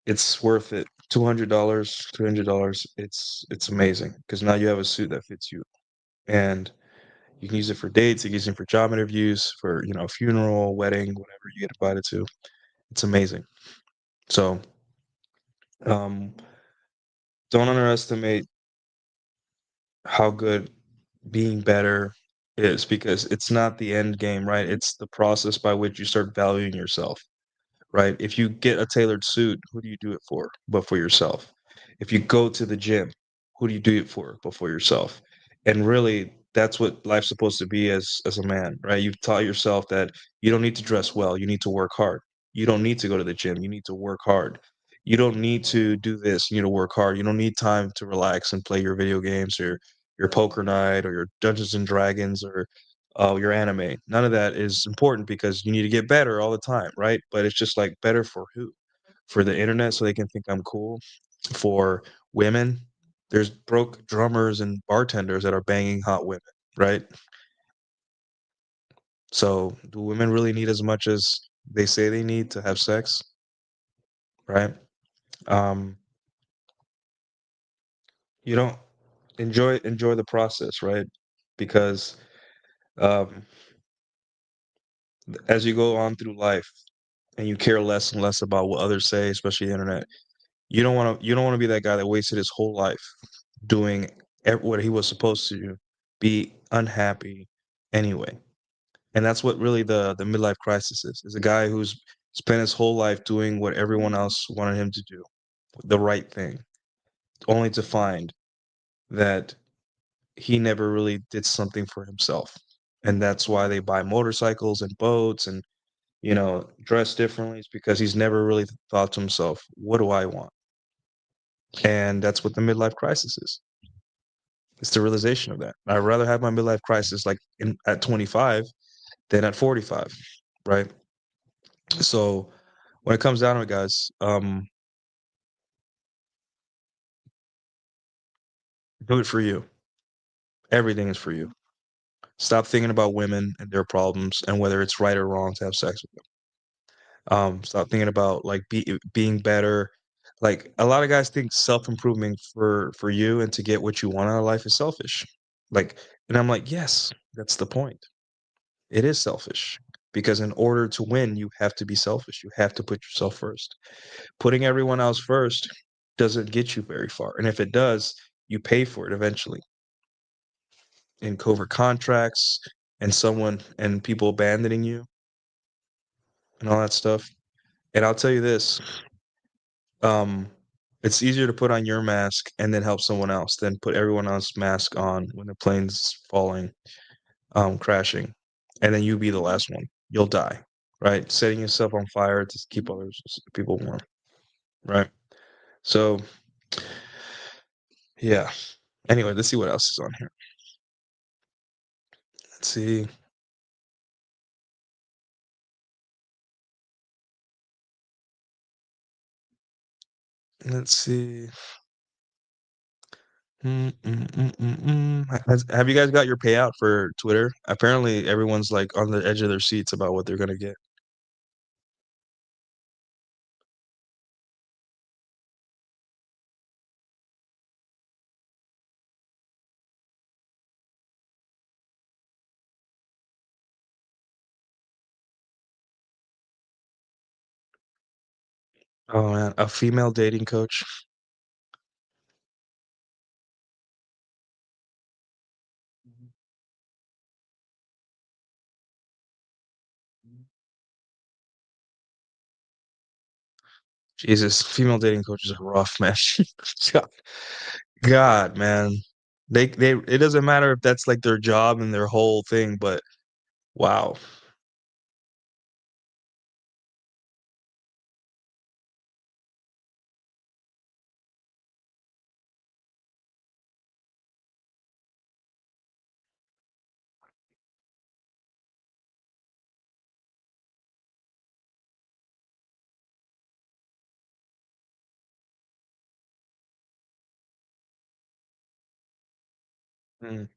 It's worth it. $200, $300. It's amazing because now you have a suit that fits you, and you can use it for dates. You can use it for job interviews, for funeral, wedding, whatever you get invited to. It's amazing. So um, don't underestimate how good being better is because it's not the end game, right? It's the process by which you start valuing yourself. Right? If you get a tailored suit, who do you do it for? But for yourself. If you go to the gym, who do you do it for? But for yourself. And really, that's what life's supposed to be as a man, right? You've taught yourself that you don't need to dress well, you need to work hard. You don't need to go to the gym, you need to work hard. You don't need to do this, you need to work hard. You don't need time to relax and play your video games or your poker night or your Dungeons and Dragons or your anime. None of that is important because you need to get better all the time, right? But it's just like better for who? For the internet so they can think I'm cool. For women, there's broke drummers and bartenders that are banging hot women, right? So do women really need as much as they say they need to have sex, right? Um, you don't enjoy the process, right? Because um, as you go on through life and you care less and less about what others say, especially the internet, you don't want to be that guy that wasted his whole life doing what he was supposed to do, be unhappy anyway. And that's what really the midlife crisis is a guy who's spent his whole life doing what everyone else wanted him to do, the right thing, only to find that he never really did something for himself. And that's why they buy motorcycles and boats and dress differently, it's because he's never really thought to himself, what do I want? And that's what the midlife crisis is. It's the realization of that. I'd rather have my midlife crisis at 25 than at 45, right? So when it comes down to it, guys, do it for you. Everything is for you. Stop thinking about women and their problems and whether it's right or wrong to have sex with them. Stop thinking about being better. Like a lot of guys think self-improvement for you and to get what you want out of life is selfish. Like, and I'm like, yes, that's the point. It is selfish because in order to win, you have to be selfish. You have to put yourself first. Putting everyone else first doesn't get you very far. And if it does, you pay for it eventually in covert contracts and people abandoning you and all that stuff. And I'll tell you this, um, it's easier to put on your mask and then help someone else than put everyone else's mask on when the plane's falling, crashing, and then you be the last one. You'll die, right? Setting yourself on fire to keep people warm, right? So, yeah. Anyway, let's see what else is on here. Let's see. Let's see. Have you guys got your payout for Twitter? Apparently, everyone's like on the edge of their seats about what they're gonna get. Oh man, a female dating coach. Jesus, female dating coaches are rough, man. God, God, man. They it doesn't matter if that's like their job and their whole thing, but wow. Mm.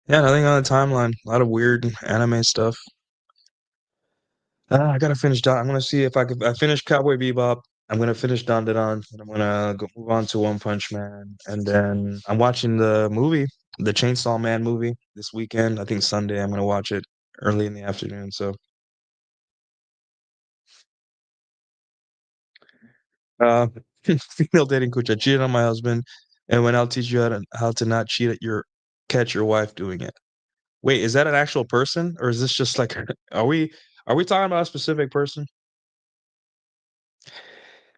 Yeah, nothing on the timeline. A lot of weird anime stuff. I gotta finish Don. I'm gonna see if I finish Cowboy Bebop. I'm gonna finish Dandadan, and I'm gonna move on to One Punch Man, and then I'm watching the movie, the Chainsaw Man movie, this weekend. I think Sunday. I'm gonna watch it early in the afternoon. So, uh, female dating coach. I cheated on my husband, and when I'll teach you how to not cheat at your catch your wife doing it. Wait, is that an actual person, or is this just like are we talking about a specific person?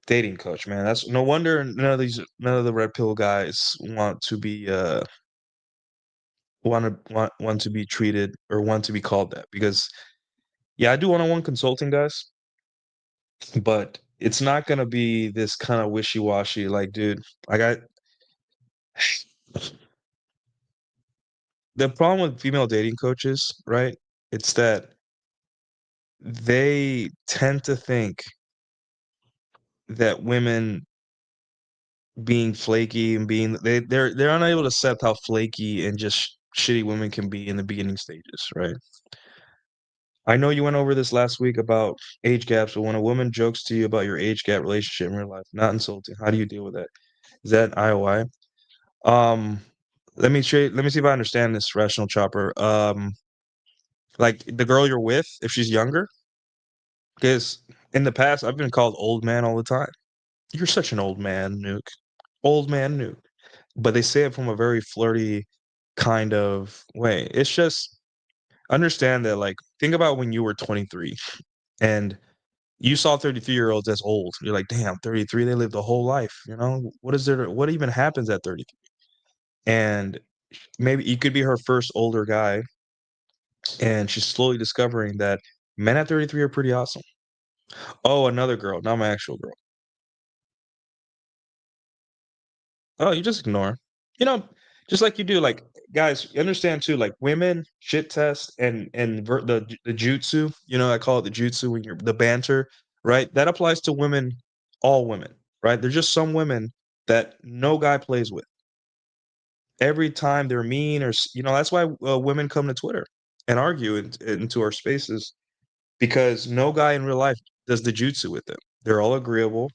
Dating coach, man. That's no wonder none of the red pill guys want to be want to be treated or want to be called that because yeah, I do one-on-one consulting, guys, but it's not gonna be this kind of wishy-washy. Like, dude, I got the problem with female dating coaches, right? It's that they tend to think that women being flaky and they're unable to accept how flaky and just shitty women can be in the beginning stages, right? I know you went over this last week about age gaps, but when a woman jokes to you about your age gap relationship in real life, not insulting, how do you deal with that? Is that IOI? Um, let me see if I understand this, Rational Chopper. Like the girl you're with, if she's younger, because in the past I've been called old man all the time. You're such an old man, Nuke. Old man Nuke. But they say it from a very flirty kind of way. It's just understand that, like, think about when you were 23 and You saw 33-year-olds as old. You're like, damn, 33, they lived a whole life. What is there? What even happens at 33? And maybe you could be her first older guy, and she's slowly discovering that men at 33 are pretty awesome. Oh, another girl, not my actual girl. Oh, you just ignore. You know, just like you do, like, guys, you understand too, like, women shit test and the jutsu, I call it the jutsu when you're the banter, right? That applies to women, all women, right? There's just some women that no guy plays with. Every time they're mean that's why, women come to Twitter and argue into our spaces because no guy in real life does the jutsu with them. They're all agreeable.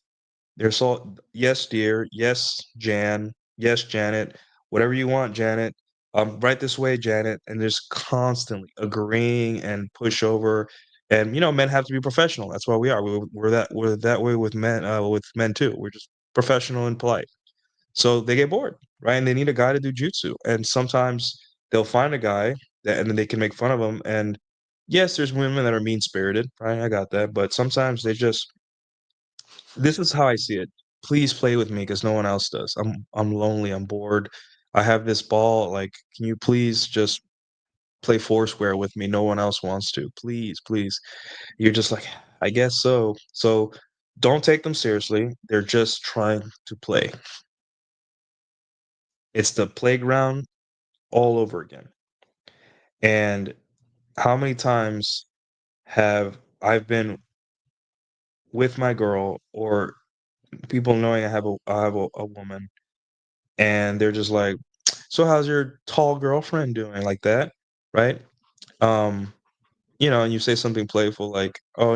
There's all yes, dear. Yes, Jan. Yes, Janet. Whatever you want, Janet. Right this way, Janet. And there's constantly agreeing and pushover. And men have to be professional. That's why we are. We're that way with men. With men too. We're just professional and polite. So they get bored, right? And they need a guy to do jutsu. And sometimes they'll find a guy and then they can make fun of him. And yes, there's women that are mean spirited, right? I got that. But sometimes they just this is how I see it. Please play with me because no one else does. I'm lonely. I'm bored. I have this ball. Like, can you please just play Foursquare with me? No one else wants to. Please, please. You're just like, I guess so. So don't take them seriously. They're just trying to play. It's the playground all over again. And how many times have I've been with my girl or people knowing I have a woman and they're just like, "So how's your tall girlfriend doing?" Like that, right? Um, and you say something playful like, "Oh,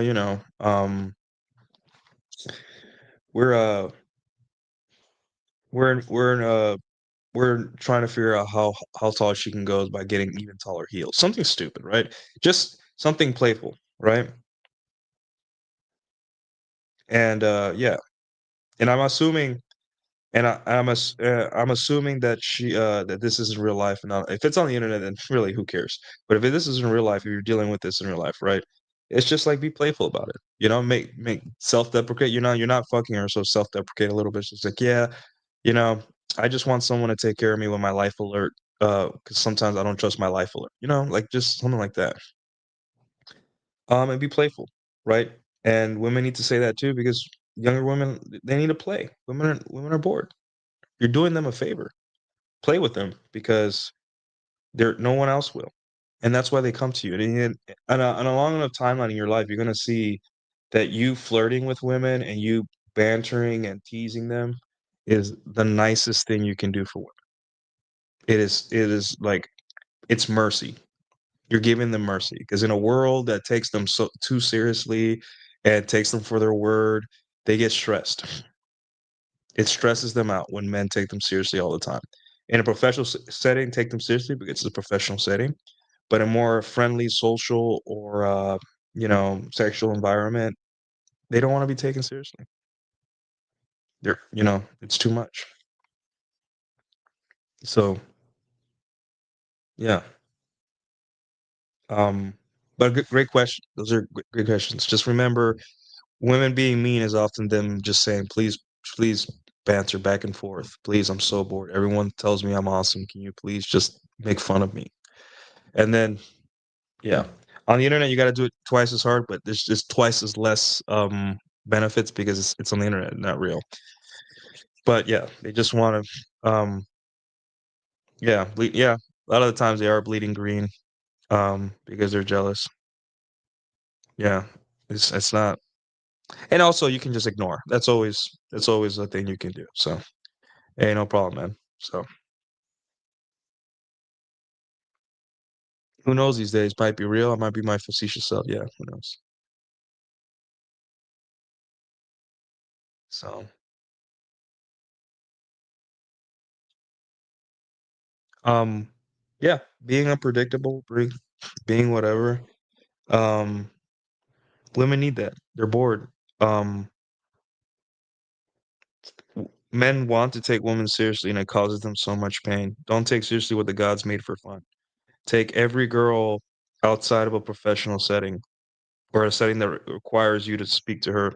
we're we're in we're trying to figure out how tall she can go by getting even taller heels." Something stupid, right? Just something playful, right? And yeah, and I'm assuming that that this is real life, and not if it's on the internet, then really who cares? But if this is in real life, if you're dealing with this in real life, right? It's just like be playful about it. Make self-deprecate. You're not fucking her, so self-deprecate a little bit. It's like, yeah, you know, I just want someone to take care of me when my life alert. Because sometimes I don't trust my life alert. Like just something like that. And be playful, right? And women need to say that too because younger women they need to play. Women are bored. You're doing them a favor. Play with them because no one else will, and that's why they come to you. And on a long enough timeline in your life, you're gonna see that you flirting with women and you bantering and teasing them is the nicest thing you can do for women. It is like it's mercy. You're giving them mercy because in a world that takes them so too seriously and takes them for their word, they get stressed. It stresses them out when men take them seriously all the time. In a professional setting, take them seriously because it's a professional setting, but a more friendly, social, or sexual environment, they don't want to be taken seriously. It's too much. So yeah, um, but great question. Those are great questions. Just remember, women being mean is often them just saying, "Please, please." Banter back and forth. Please, I'm so bored. Everyone tells me I'm awesome. Can you please just make fun of me? And then yeah. On the internet, you gotta do it twice as hard, but there's just twice as less, benefits because it's on the internet, not real. But, yeah, they just wanna, yeah, a lot of the times they are bleeding green, because they're jealous. Yeah. It's not and also you can just ignore. That's always a thing you can do, so, hey, no problem, man. So, who knows these days? Might be real, it might be my facetious self, yeah, who knows? So, um, yeah, being unpredictable, being whatever. Um, Women need that. They're bored. Um, Men want to take women seriously, and it causes them so much pain. Don't take seriously what the gods made for fun. Take every girl outside of a professional setting. or a setting that requires you to speak to her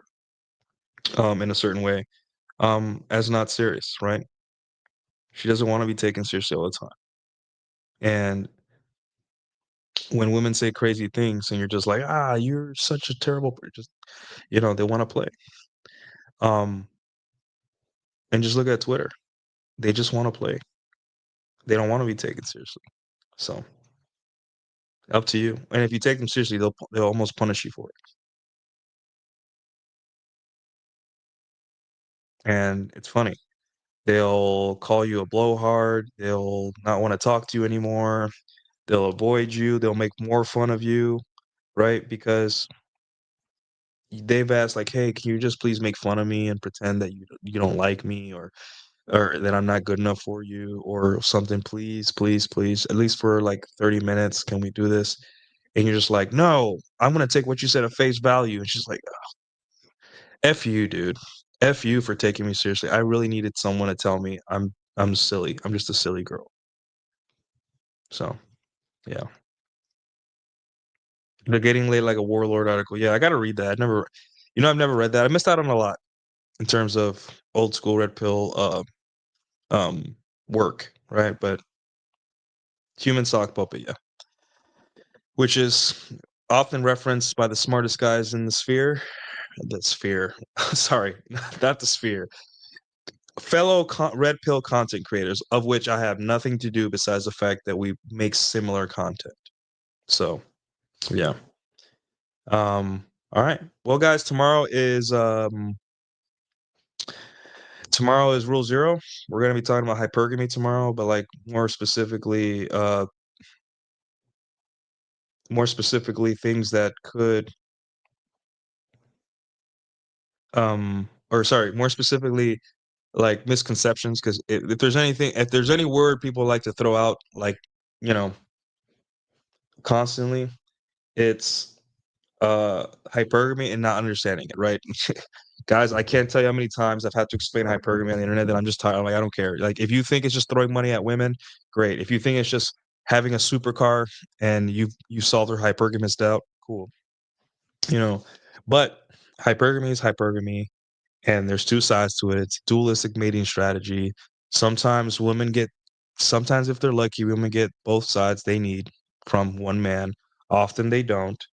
in a certain way as not serious, right? She doesn't want to be taken seriously all the time. And when women say crazy things and you're just like, you're such a terrible person, just they want to play. Um, and just look at Twitter. They just want to play. They don't want to be taken seriously. So up to you. And if you take them seriously, they'll almost punish you for it. And it's funny. They'll call you a blowhard. They'll not want to talk to you anymore. They'll avoid you. They'll make more fun of you, right? Because they've asked like, "Hey, can you just please make fun of me and pretend that you don't like me or that I'm not good enough for you or something, please, please, please, at least for like 30 minutes, can we do this?" And you're just like, "No, I'm gonna take what you said at face value." And she's like, "F you, dude. F you for taking me seriously. I really needed someone to tell me I'm silly. I'm just a silly girl." So, yeah. They're getting laid like a warlord article. Yeah, I gotta read that. I've never read that. I missed out on a lot in terms of old school red pill um work, right? But human sock puppet, yeah. Which is often referenced by the smartest guys in the sphere. The sphere. Sorry, not the sphere. Fellow red pill content creators, of which I have nothing to do besides the fact that we make similar content. So, yeah. All right. Well, guys, tomorrow is rule 0. We're gonna be talking about hypergamy tomorrow, but like more specifically things that could or sorry, more specifically like misconceptions, because if there's any word people like to throw out like, you know, constantly, it's hypergamy and not understanding it, right? Guys, I can't tell you how many times I've had to explain hypergamy on the internet that I'm just tired. I'm like, I don't care. Like, if you think it's just throwing money at women, great. If you think it's just having a supercar and you solved their hypergamous doubt, cool. You know, but hypergamy is hypergamy, and there's two sides to it. It's dualistic mating strategy. Sometimes sometimes if they're lucky, women get both sides they need from one man. Often they don't.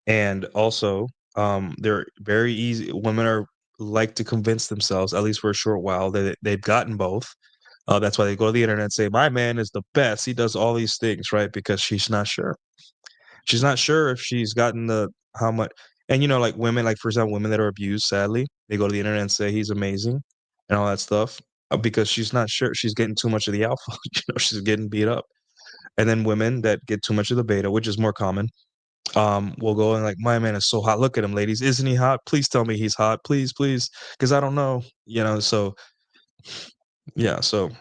And also, they're very easy. Women are like to convince themselves, at least for a short while, that they've gotten both. That's why they go to the internet and say, "My man is the best. He does all these things," right? Because she's not sure. She's not sure if she's gotten the how much. And like women, like for example, women that are abused, sadly, they go to the internet and say he's amazing and all that stuff because she's not sure. She's getting too much of the alpha. She's getting beat up. And then women that get too much of the beta, which is more common, will go and like, "My man is so hot. Look at him, ladies. Isn't he hot? Please tell me he's hot. Please, please, because I don't know." So yeah. So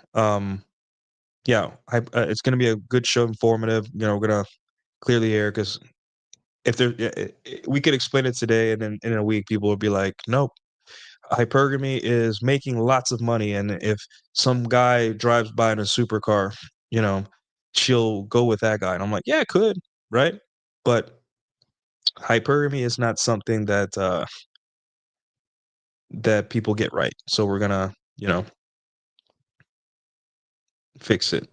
yeah, it's gonna be a good show, informative. We're gonna clear the air because if there, we could explain it today, and then in a week, people will be like, "Nope, hypergamy is making lots of money, and if some guy drives by in a supercar, you know, she'll go with that guy." And I'm like, "Yeah, it could, right?" But hypergamy is not something that people get right. So we're gonna, fix it.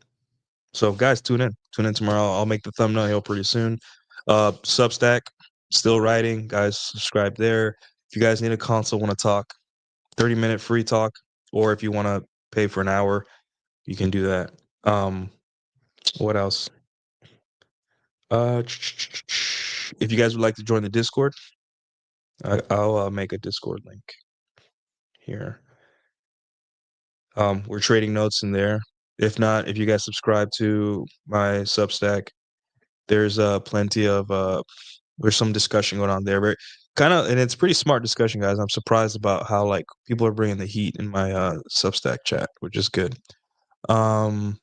So guys, tune in. Tune in tomorrow. I'll make the thumbnail pretty soon. Substack, still writing. Guys, subscribe there. If you guys need a consult, want to talk, 30-minute free talk, or if you want to pay for an hour, you can do that. What else? If you guys would like to join the Discord, I'll make a Discord link here. We're trading notes in there. If not, if you guys subscribe to my Substack, there's plenty of there's some discussion going on there. But and it's pretty smart discussion, guys. I'm surprised about how like people are bringing the heat in my Substack chat, which is good. Um,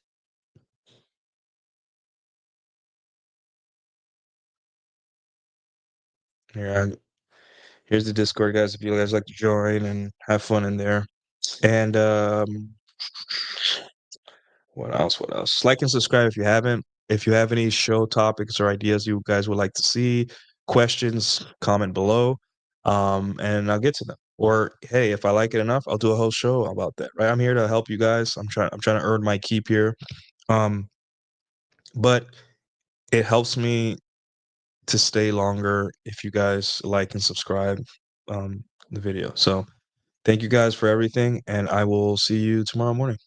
here, here's the Discord, guys. If you guys like to join and have fun in there, and what else? What else? Like and subscribe if you haven't. If you have any show topics or ideas you guys would like to see, questions, comment below, and I'll get to them. Or hey, if I like it enough, I'll do a whole show about that. Right? I'm here to help you guys. I'm trying to earn my keep here. Um, but it helps me to stay longer if you guys like and subscribe the video. So thank you guys for everything, and I will see you tomorrow morning.